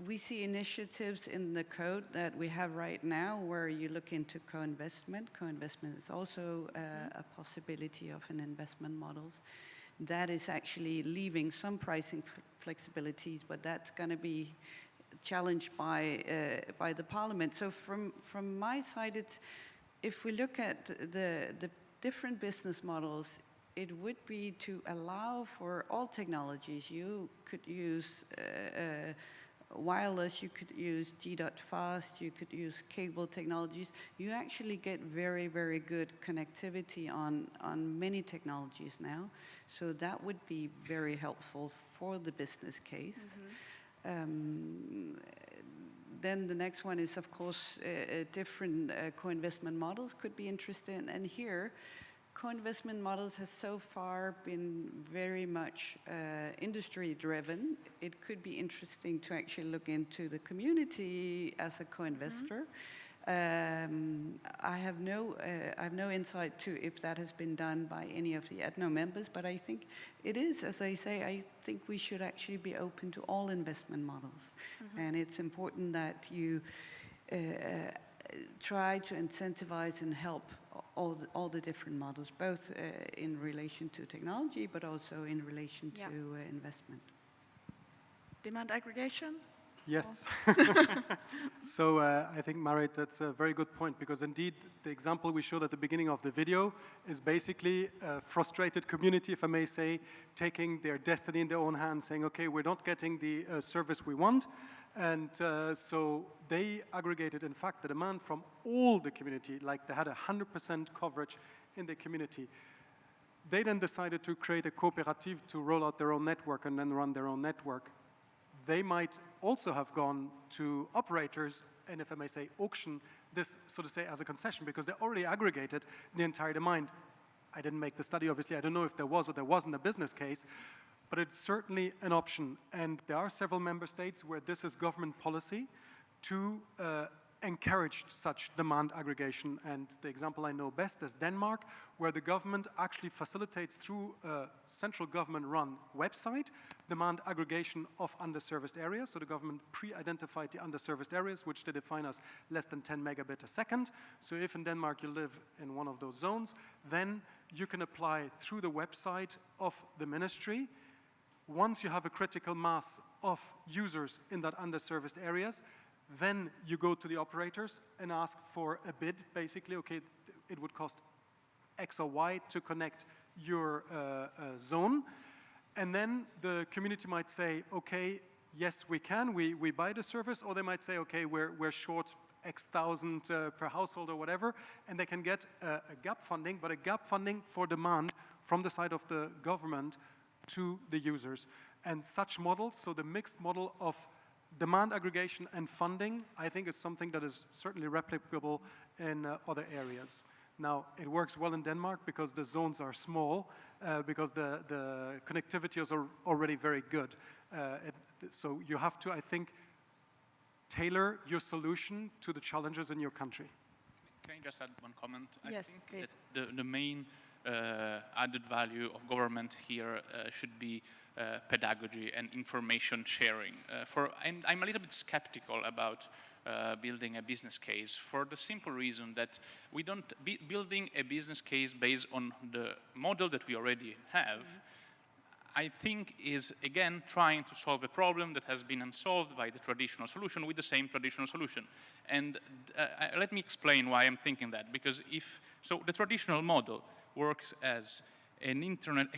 We see initiatives in the code that we have right now where you look into co-investment. Co-investment is also a possibility of an investment models. That is actually leaving some pricing flexibilities, but that's going to be challenged by the parliament. So from my side, it's, if we look at the different business models, it would be to allow for all technologies. You could use wireless, you could use G.fast, you could use cable technologies. You actually get very, very good connectivity on many technologies now. So that would be very helpful for the business case. Mm-hmm. Then the next one is, of course, different co-investment models could be interesting. And here, co-investment models has so far been very much industry-driven. It could be interesting to actually look into the community as a co-investor. I have no insight to if that has been done by any of the ETNO members, but I think it is, as I say, I think we should actually be open to all investment models. And it's important that you try to incentivize and help all the different models, both in relation to technology, but also in relation to investment. Demand aggregation? Yes. So I think, Marit, that's a very good point, because indeed the example we showed at the beginning of the video is basically a frustrated community, if I may say, taking their destiny in their own hands, saying, okay, we're not getting the service we want. And so they aggregated, in fact, the demand from all the community, like they had 100% coverage in the community. They then decided to create a cooperative to roll out their own network and then run their own network. They might also have gone to operators and, if I may say, auction this, so to say, as a concession, because they already aggregated the entire demand. I didn't make the study, obviously. I don't know if there was or there wasn't a business case, but it's certainly an option. And there are several member states where this is government policy to encourage such demand aggregation. And the example I know best is Denmark, where the government actually facilitates through a central government-run website demand aggregation of underserviced areas. So the government pre-identified the underserviced areas, which they define as less than 10 megabit a second. So if in Denmark you live in one of those zones, then you can apply through the website of the ministry. Once you have a critical mass of users in that underserviced areas, then you go to the operators and ask for a bid, basically. Okay, it would cost X or Y to connect your zone. And then the community might say, okay, yes, we can, we buy the service. Or they might say, okay, we're short X thousand per household or whatever. And they can get a gap funding, but a gap funding for demand from the side of the government to the users. And such models, so the mixed model of demand aggregation and funding, I think, is something that is certainly replicable in other areas. Now, it works well in Denmark because the zones are small, because the connectivity is already very good. So you have to, I think, tailor your solution to the challenges in your country. Can I just add one comment? Yes, I think please. that the main added value of government here should be pedagogy and information sharing. And I'm a little bit skeptical about building a business case for the simple reason that we don't building a business case based on the model that we already have. I think is again trying to solve a problem that has been unsolved by the traditional solution with the same traditional solution. And let me explain why I'm thinking that, because so the traditional model works as a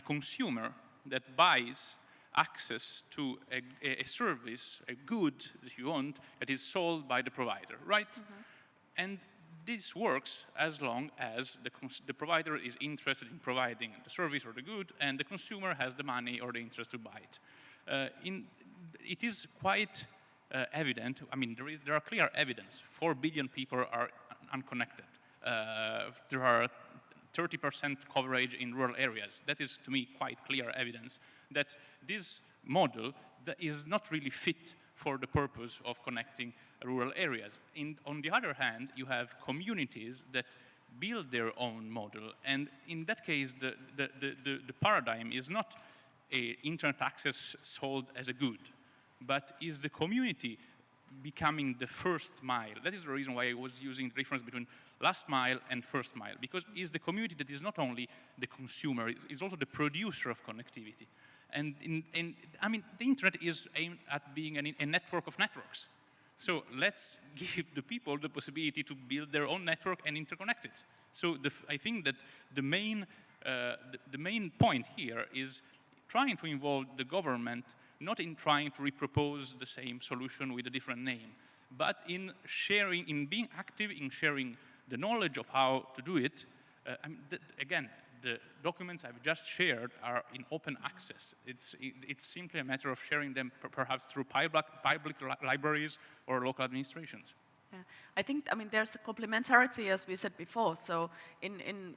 consumer that buys access to a service, a good that you want, that is sold by the provider, right? And this works as long as the provider is interested in providing the service or the good, and the consumer has the money or the interest to buy it. It is quite evident, I mean, there are clear evidence, 4 billion people are unconnected. There are 30% coverage in rural areas. That is, to me, quite clear evidence that this model that is not really fit for the purpose of connecting rural areas. On the other hand, you have communities that build their own model, and in that case, the paradigm is not internet access sold as a good, but is the community becoming the first mile. That is the reason why I was using the difference between last mile and first mile, because it's the community that is not only the consumer, it's also the producer of connectivity. And I mean, the internet is aimed at being a network of networks. So let's give the people the possibility to build their own network and interconnect it. So I think that the main point here is trying to involve the government, not in trying to repropose the same solution with a different name, but in sharing, in being active in sharing the knowledge of how to do it. I mean, again, the documents I've just shared are in open access. It's simply a matter of sharing them perhaps through public libraries or local administrations. Yeah. I think, I mean, there's a complementarity, as we said before. So in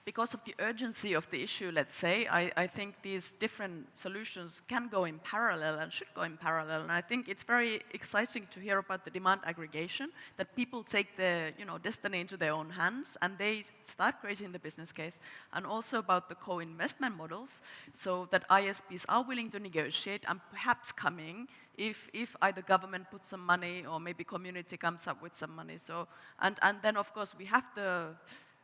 because of the urgency of the issue, let's say, I think these different solutions can go in parallel and should go in parallel. And I think it's very exciting to hear about the demand aggregation, that people take the destiny into their own hands and they start creating the business case. And also about the co-investment models, so that ISPs are willing to negotiate and perhaps coming if either government puts some money or maybe community comes up with some money. So, and then of course we have the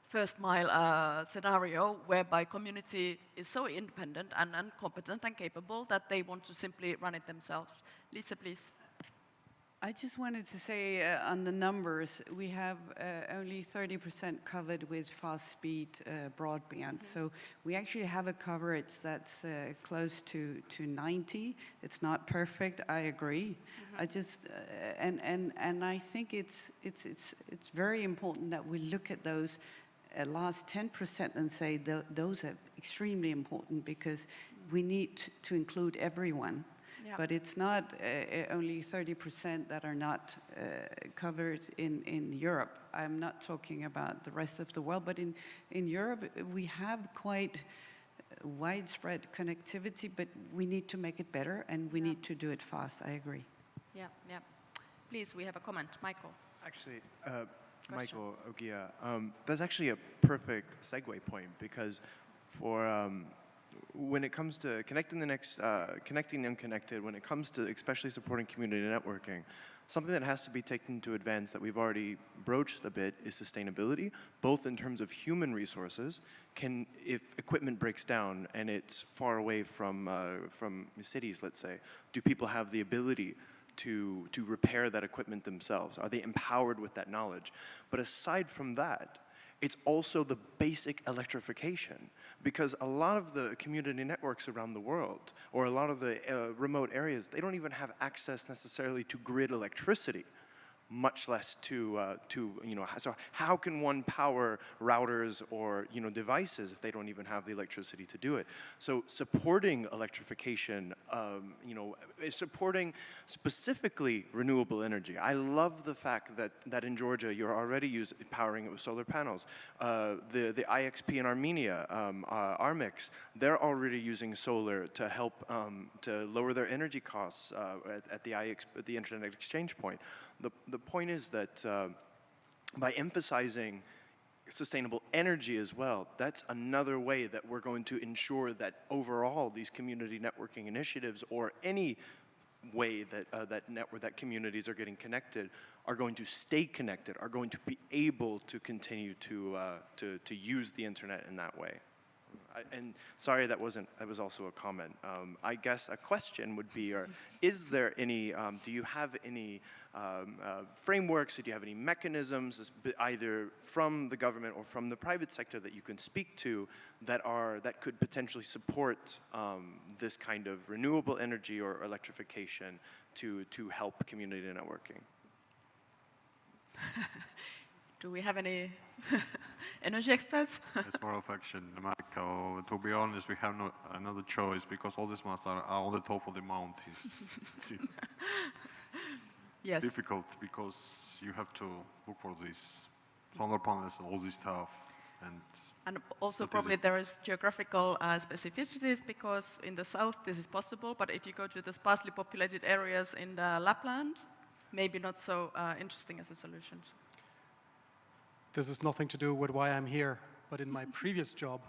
first mile scenario whereby community is so independent and competent and capable that they want to simply run it themselves. Lisa, please. I just wanted to say on the numbers, we have only 30% covered with fast speed broadband. So we actually have a coverage that's close to 90. It's not perfect, I agree. I just, and I think it's very important that we look at those last 10% and say those are extremely important because we need to include everyone. Yeah. But it's not only 30% that are not covered in Europe. I'm not talking about the rest of the world, but in Europe we have quite widespread connectivity, but we need to make it better and we need to do it fast. I agree. Yeah, yeah. Please, we have a comment. Michael. Actually, Michael Ogia, that's actually a perfect segue point because for when it comes to connecting the unconnected, when it comes to especially supporting community networking, something that has to be taken to advance that we've already broached a bit is sustainability, both in terms of human resources. If equipment breaks down and it's far away from cities, let's say, do people have the ability to repair that equipment themselves? Are they empowered with that knowledge? But aside from that, it's also the basic electrification, because a lot of the community networks around the world, or a lot of the remote areas, they don't even have access necessarily to grid electricity, much less to so how can one power routers or devices if they don't even have the electricity to do it? So supporting electrification, supporting specifically renewable energy. I love the fact that in Georgia you're already powering it with solar panels. The IXP in Armenia, Armix, they're already using solar to help to lower their energy costs at the Internet Exchange Point. The point is that by emphasizing sustainable energy as well, that's another way that we're going to ensure that overall these community networking initiatives, or any way that communities are getting connected, are going to stay connected, are going to be able to continue to use the internet in that way. And sorry, that was also a comment. I guess a question would be, is there any, do you have any frameworks, or do you have any mechanisms, either from the government or from the private sector, that you can speak to that could potentially support this kind of renewable energy or electrification to help community networking? Do we have any energy experts? As more of action, Michael, to be honest, we have no another choice, because all these ones are on the top of the mount. It's yes. Difficult, because you have to look for these solar panels and all this stuff. And also probably there is geographical specificities, because in the south this is possible, but if you go to the sparsely populated areas in the Lapland, maybe not so interesting as a solution. This has nothing to do with why I'm here, but in my previous job,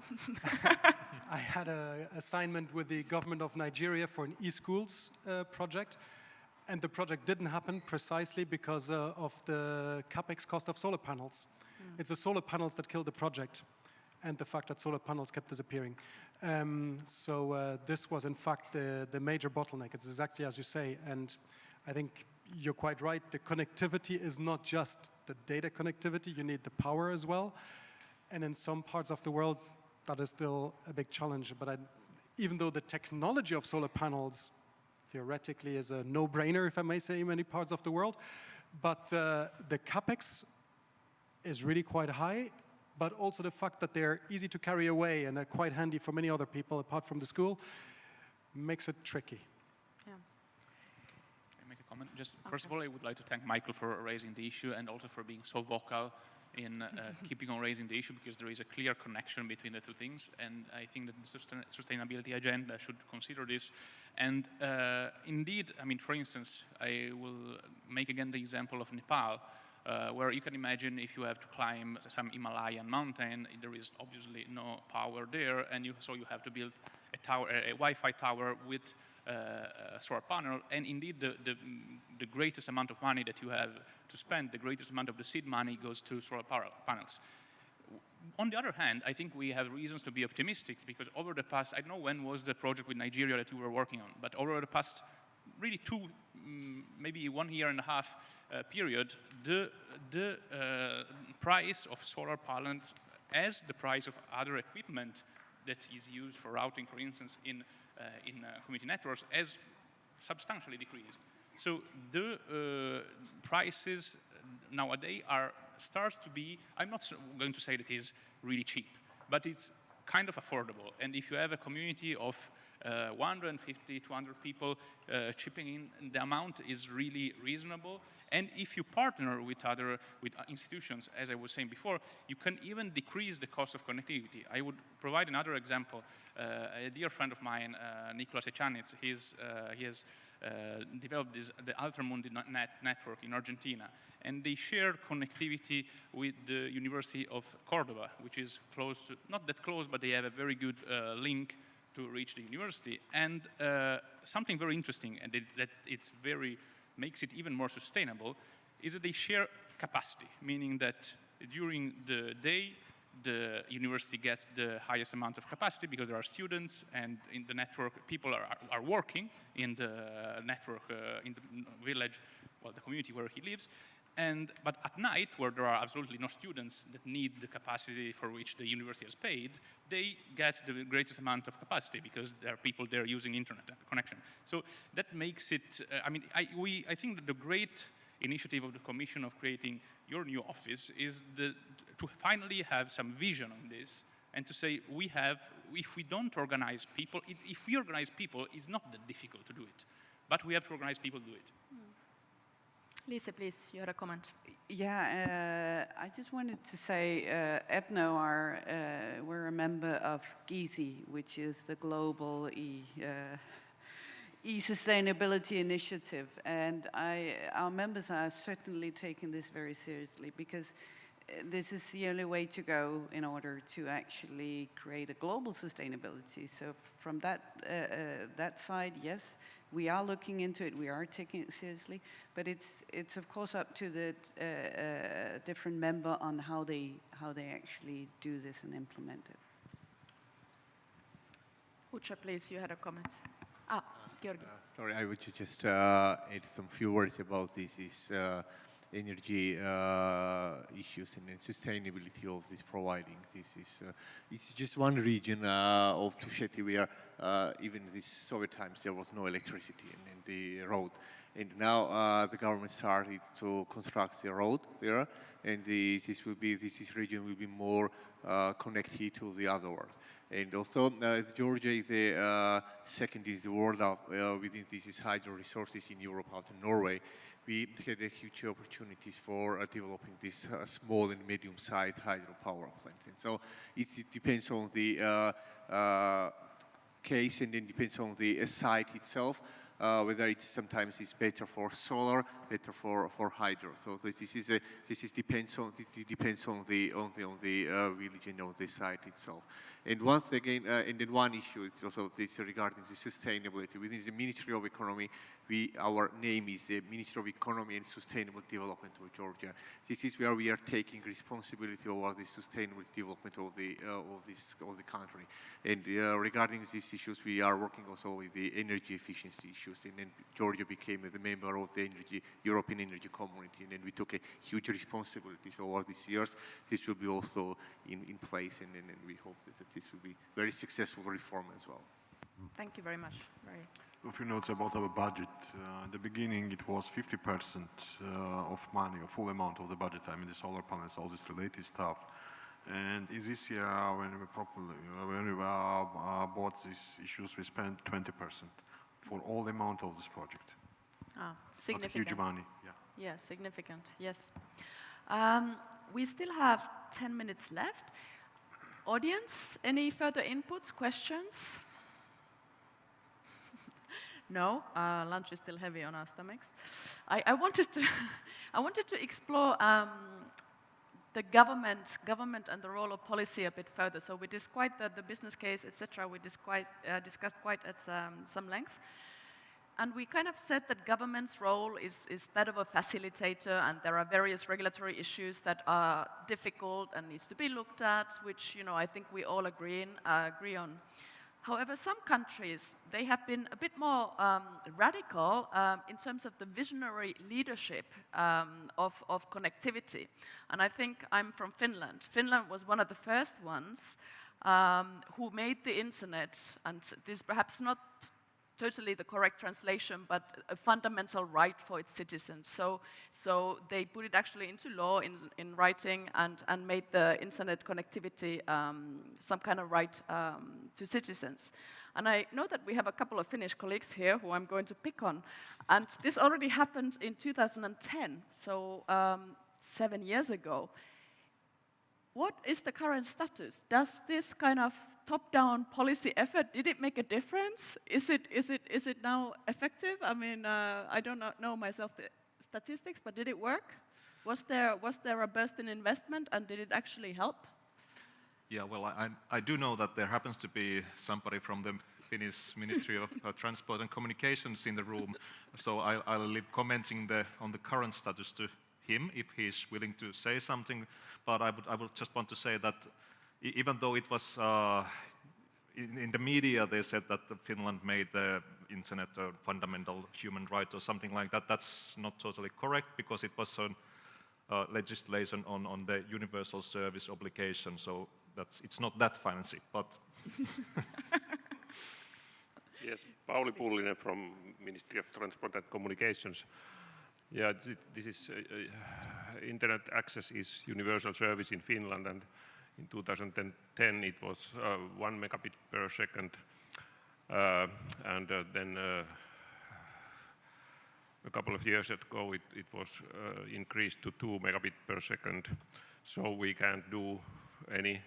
I had an assignment with the government of Nigeria for an e-schools project, and the project didn't happen precisely because of the capex cost of solar panels. It's the solar panels that killed the project, and the fact that solar panels kept disappearing. So this was in fact the major bottleneck. It's exactly as you say, and I think you're quite right. The connectivity is not just the data connectivity, you need the power as well. And in some parts of the world, that is still a big challenge. But even though the technology of solar panels theoretically is a no-brainer, if I may say, in many parts of the world, but the capex is really quite high, but also the fact that they're easy to carry away and are quite handy for many other people apart from the school makes it tricky. Comment. Just first of all, I would like to thank Michael for raising the issue and also for being so vocal in keeping on raising the issue because there is a clear connection between the two things, and I think that the sustainability agenda should consider this. And indeed, I mean, for instance, I will make again the example of Nepal, where you can imagine if you have to climb some Himalayan mountain, there is obviously no power there, and so you have to build a tower, a Wi-Fi tower with a solar panel, and indeed the greatest amount of money that you have to spend, the greatest amount of the seed money goes to solar panels. On the other hand, I think we have reasons to be optimistic because over the past, I don't know when was the project with Nigeria that you were working on, but over the past really maybe 1.5 years period, the price of solar panels as the price of other equipment that is used for routing, for instance, in community networks, has substantially decreased. So the prices nowadays starts to be, I'm not going to say that it is really cheap, but it's kind of affordable. And if you have a community of 150, 200 people chipping in, the amount is really reasonable. And if you partner with institutions, as I was saying before, you can even decrease the cost of connectivity. I would provide another example. A dear friend of mine, Nicolas Echanitz, he has developed the Altermundi network in Argentina, and they share connectivity with the University of Cordoba, which is close to, not that close, but they have a very good link to reach the university. And something very interesting, and that makes it even more sustainable, is that they share capacity, meaning that during the day, the university gets the highest amount of capacity because there are students, and in the network, people are working in the network, in the village, well, the community where he lives. But at night, where there are absolutely no students that need the capacity for which the university has paid, they get the greatest amount of capacity because there are people there using internet connection. So that makes it, I think that the great initiative of the Commission of creating your new office is to finally have some vision on this and to say if we don't organize people, if we organize people, it's not that difficult to do it, but we have to organize people to do it. Lisa, please, you had a comment. Yeah, I just wanted to say, Etno, we're a member of GIZI, which is the global e-sustainability initiative, and our members are certainly taking this very seriously because this is the only way to go in order to actually create a global sustainability. So from that side, yes, we are looking into it, we are taking it seriously, but it's of course up to the different member on how they actually do this and implement it. Ucha, please, you had a comment. Georgi. Sorry, I would just add some few words about this energy issues and sustainability of this providing. It's just one region of Tusheti where even in these Soviet times there was no electricity in the road. And now the government started to construct the road there, and this region will be more connected to the other world. And also, Georgia is the second in the world within these hydro resources in Europe after Norway. We had a huge opportunities for developing this small and medium-sized hydropower plants. And so it depends on the case, and then depends on the site itself. Whether sometimes it's better for solar, better for hydro. So this depends on the village and on the site itself. And once again, and then one issue is also this regarding the sustainability within the Ministry of Economy. Our name is the Ministry of Economy and Sustainable Development of Georgia. This is where we are taking responsibility over the sustainable development of the country. And regarding these issues, we are working also with the energy efficiency issues. And then Georgia became the member of the European Energy Community, and then we took a huge responsibilities over these years. This will be also in place, and we hope that this will be very successful reform as well. Thank you very much. A few notes about our budget. In the beginning, it was 50% of money, a full amount of the budget. I mean, the solar panels, all this related stuff. And in this year, when we bought these issues, we spent 20% for all the amount of this project. Significant. Not huge money, yeah. Yeah, significant, yes. we still have 10 minutes left. Audience, any further inputs, questions? No, lunch is still heavy on our stomachs. I wanted to explore the government and the role of policy a bit further. So we described the business case, etc. We discussed quite at some length. And we kind of said that government's role is that of a facilitator, and there are various regulatory issues that are difficult and needs to be looked at, which I think we all agree on. However, some countries, they have been a bit more radical in terms of the visionary leadership of connectivity. And I think I'm from Finland. Finland was one of the first ones who made the internet, and this is perhaps not totally the correct translation, but a fundamental right for its citizens. So they put it actually into law in writing and made the internet connectivity some kind of right to citizens. And I know that we have a couple of Finnish colleagues here who I'm going to pick on. And this already happened in 2010, so 7 years ago. What is the current status? Does this kind of top-down policy effort, did it make a difference? Is it now effective? I mean, I don't know myself the statistics, but did it work? Was there a burst in investment, and did it actually help? Yeah, well, I do know that there happens to be somebody from the Finnish Ministry of Transport and Communications in the room, so I'll leave commenting on the current status to him if he's willing to say something. But I would just want to say that even though it was in the media, they said that Finland made the internet a fundamental human right or something like that. That's not totally correct, because it was legislation on the universal service obligation. So it's not that fancy, but. Yes, Pauli Pullinen from Ministry of Transport and Communications. Yeah, this is internet access is universal service in Finland, and in 2010 it was 1 megabit per second, and then a couple of years ago it was increased to 2 megabit per second. So we can't do any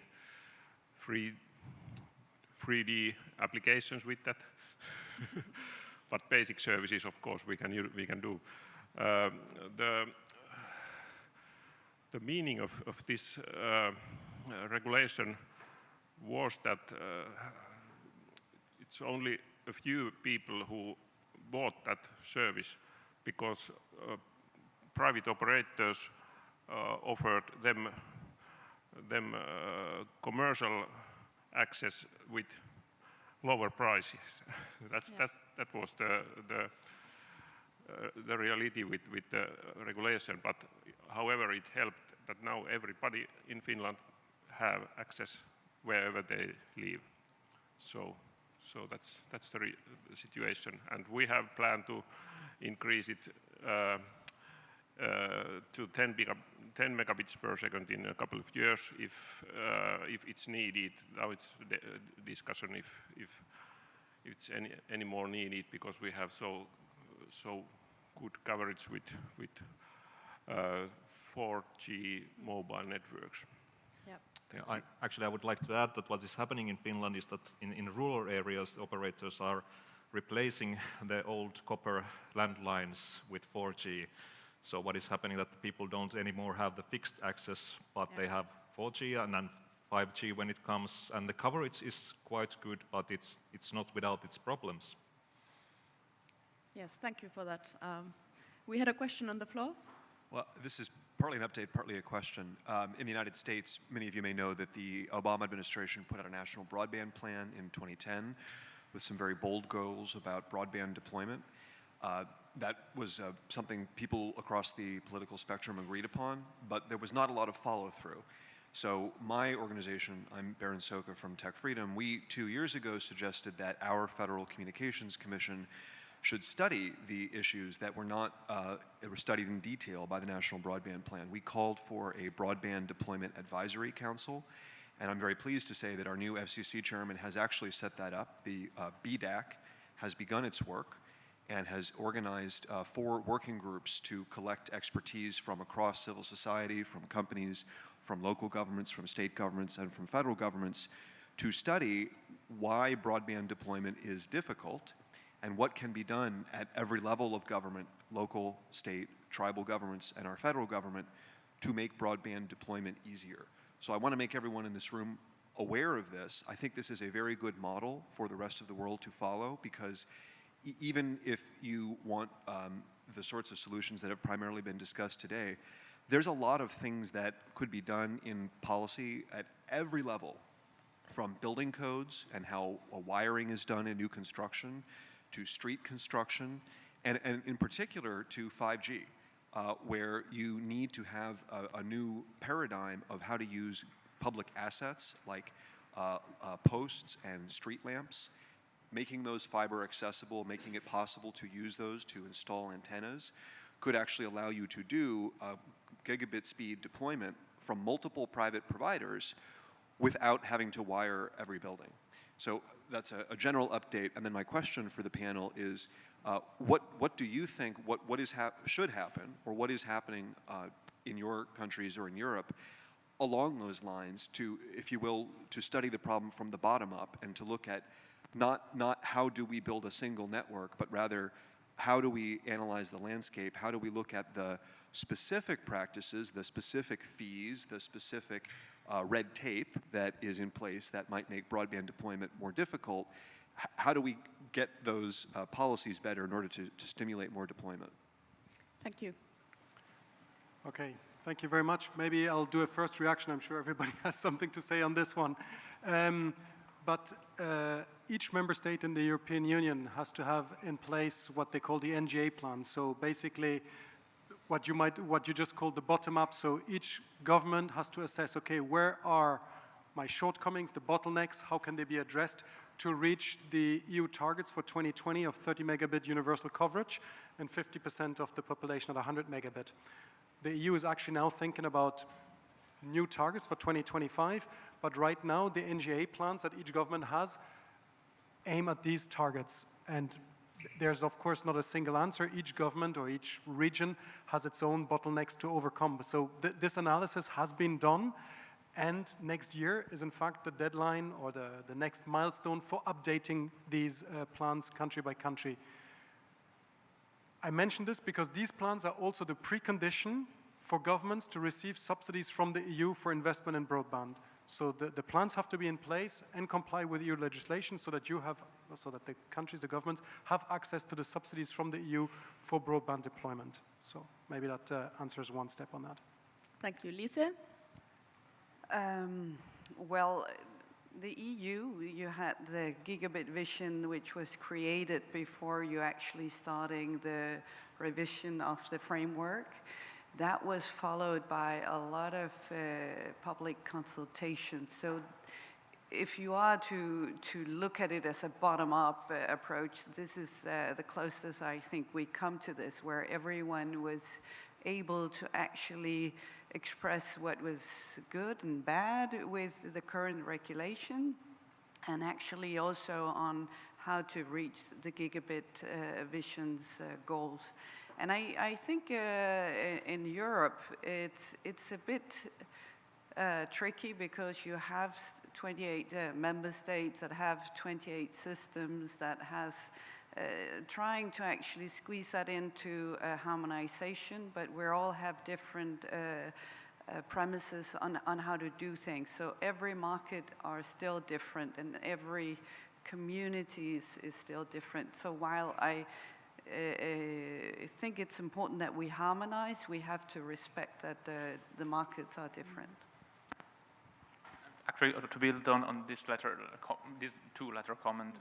3D applications with that, but basic services, of course, we can do. The meaning of this regulation was that it's only a few people who bought that service, because private operators offered them commercial access with lower prices. That was the reality with the regulation, but however it helped that now everybody in Finland have access wherever they live. So that's the situation, and we have planned to increase it to 10 megabits per second in a couple of years if it's needed. Now it's discussion if it's any more needed, because we have so good coverage with 4G mobile networks. Yep. Yeah, I would like to add that what is happening in Finland is that in rural areas, the operators are replacing the old copper landlines with 4G. So what is happening that the people don't anymore have the fixed access, but they have 4G and then 5G when it comes, and the coverage is quite good, but it's not without its problems. Yes, thank you for that. We had a question on the floor. Well, this is partly an update, partly a question. In the United States, many of you may know that the Obama administration put out a national broadband plan in 2010 with some very bold goals about broadband deployment. That was something people across the political spectrum agreed upon, but there was not a lot of follow-through. So my organization, I'm Baron Soka from Tech Freedom, we 2 years ago suggested that our Federal Communications Commission should study the issues that were not were studied in detail by the National Broadband Plan. We called for a Broadband Deployment Advisory Council, and I'm very pleased to say that our new FCC chairman has actually set that up. The BDAC has begun its work, and has organized 4 working groups to collect expertise from across civil society, from companies, from local governments, from state governments, and from federal governments to study why broadband deployment is difficult and what can be done at every level of government, local, state, tribal governments, and our federal government to make broadband deployment easier. So I want to make everyone in this room aware of this. I think this is a very good model for the rest of the world to follow, because even if you want the sorts of solutions that have primarily been discussed today, there's a lot of things that could be done in policy at every level, from building codes and how wiring is done in new construction, to street construction, and in particular to 5G, where you need to have a new paradigm of how to use public assets like posts and street lamps, making those fiber accessible, making it possible to use those to install antennas, could actually allow you to do gigabit speed deployment from multiple private providers without having to wire every building. So that's a general update. And then my question for the panel is, what do you think, what should happen, or what is happening in your countries or in Europe along those lines to, if you will, to study the problem from the bottom up and to look at not how do we build a single network, but rather how do we analyze the landscape, how do we look at the specific practices, the specific fees, the specific red tape that is in place that might make broadband deployment more difficult. How do we get those policies better in order to stimulate more deployment? Thank you. Okay, thank you very much. Maybe I'll do a first reaction. I'm sure everybody has something to say on this one. But each member state in the European Union has to have in place what they call the NGA plan. So basically, what you just called the bottom up. So each government has to assess, okay, where are my shortcomings, the bottlenecks, how can they be addressed to reach the EU targets for 2020 of 30 megabit universal coverage and 50% of the population at 100 megabit. The EU is actually now thinking about new targets for 2025, but right now the NGA plans that each government has aim at these targets. And there's of course not a single answer. Each government or each region has its own bottlenecks to overcome. So this analysis has been done, and next year is in fact the deadline or the next milestone for updating these plans country by country. I mention this because these plans are also the precondition for governments to receive subsidies from the EU for investment in broadband. So the plans have to be in place and comply with EU legislation so that the countries, the governments, have access to the subsidies from the EU for broadband deployment. So maybe that answers one step on that. Thank you. Lise? Well, the EU, you had the gigabit vision, which was created before you actually starting the revision of the framework. That was followed by a lot of public consultation. So if you are to look at it as a bottom-up approach, this is the closest I think we come to this, where everyone was able to actually express what was good and bad with the current regulation, and actually also on how to reach the gigabit vision's goals. And I think in Europe it's a bit tricky because you have 28 member states that have 28 systems that has trying to actually squeeze that into harmonization, but we all have different premises on how to do things. So every market are still different and every community is still different. So while I think it's important that we harmonize, we have to respect that the markets are different. Actually, to build on this this two-letter comment,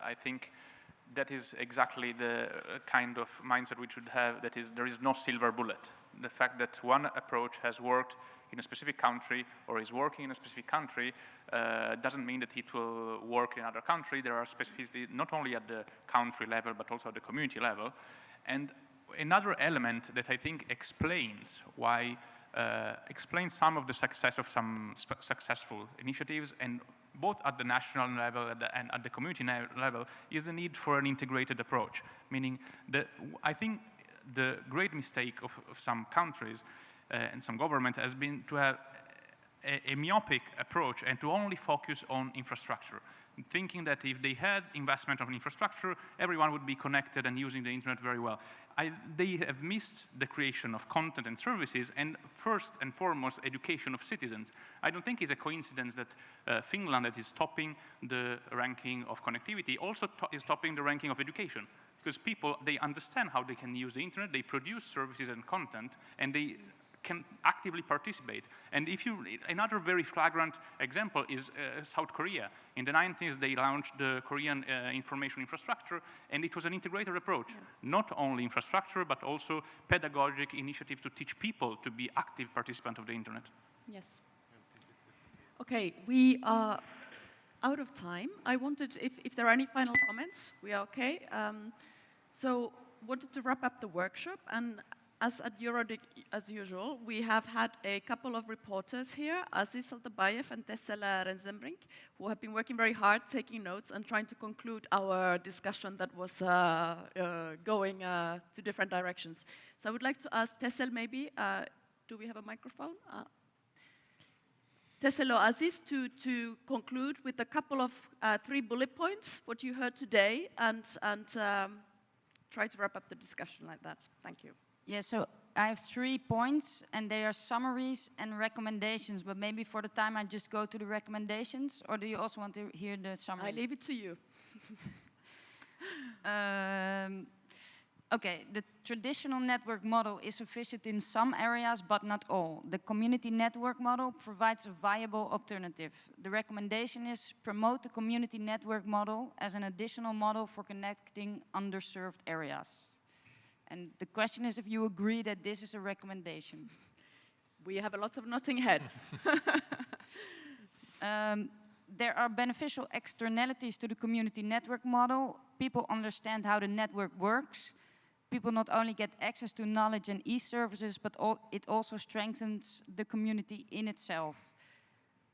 I think that is exactly the kind of mindset we should have, that is, there is no silver bullet. The fact that one approach has worked in a specific country or is working in a specific country doesn't mean that it will work in another country. There are specificities not only at the country level, but also at the community level. And another element that I think explains why, explains some of the success of some successful initiatives and both at the national level and at the community level, is the need for an integrated approach. Meaning, I think the great mistake of some countries and some governments has been to have a myopic approach and to only focus on infrastructure, thinking that if they had investment on infrastructure, everyone would be connected and using the internet very well. They have missed the creation of content and services, and first and foremost, education of citizens. I don't think it's a coincidence that Finland, that is topping the ranking of connectivity, also is topping the ranking of education. Because people, they understand how they can use the internet, they produce services and content, and they can actively participate. And another very flagrant example is South Korea. In the 90s, they launched the Korean information infrastructure, and it was an integrated approach. Yeah. Not only infrastructure, but also pedagogic initiative to teach people to be active participants of the internet. Yes. Okay, we are out of time. I wondered if there are any final comments. We are okay. So wanted to wrap up the workshop, and as at EuroDIG, as usual, we have had a couple of reporters here, Aziz Altabayev and Tessela Renzenbrink, who have been working very hard, taking notes and trying to conclude our discussion that was going to different directions. So I would like to ask Tessel maybe, do we have a microphone? Tessel or Aziz, to conclude with a couple of 3 bullet points, what you heard today, and try to wrap up the discussion like that. Thank you. Yeah, so I have 3 points, and they are summaries and recommendations, but maybe for the time I just go to the recommendations, or do you also want to hear the summary? I leave it to you. Okay, the traditional network model is sufficient in some areas, but not all. The community network model provides a viable alternative. The recommendation is promote the community network model as an additional model for connecting underserved areas. And the question is if you agree that this is a recommendation. We have a lot of nodding heads. There are beneficial externalities to the community network model. People understand how the network works. People not only get access to knowledge and e-services, but it also strengthens the community in itself.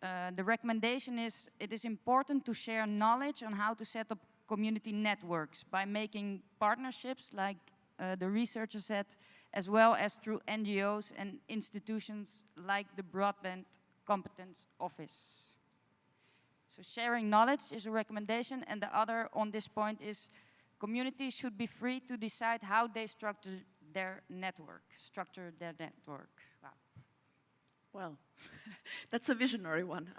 The recommendation is, it is important to share knowledge on how to set up community networks by making partnerships like the researcher said, as well as through NGOs and institutions like the Broadband Competence Office. So sharing knowledge is a recommendation, and the other on this point is communities should be free to decide how they structure their network. Wow. Well, that's a visionary one.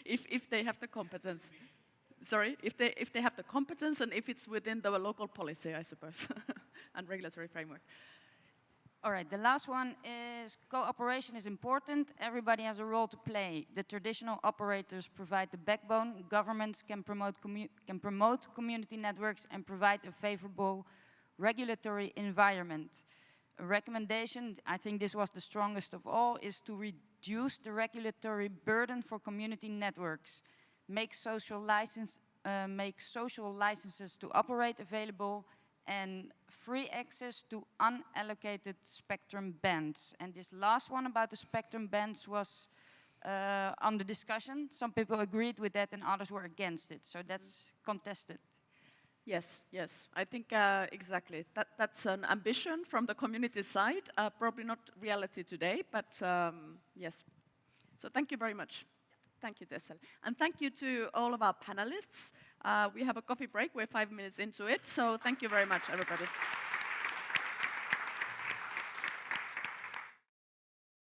If they have the competence. Sorry, if they have the competence and if it's within the local policy, I suppose, and regulatory framework. All right, the last one is cooperation is important. Everybody has a role to play. The traditional operators provide the backbone. Governments can promote community networks and provide a favorable regulatory environment. A recommendation, I think this was the strongest of all, is to reduce the regulatory burden for community networks. Make social licenses to operate available, and free access to unallocated spectrum bands. And this last one about the spectrum bands was under discussion. Some people agreed with that and others were against it. So that's contested. Yes, yes. I think exactly. That's an ambition from the community side. Probably not reality today, but yes. So thank you very much. Thank you, Tessel. And thank you to all of our panelists. We have a coffee break. We're 5 minutes into it. So thank you very much, everybody.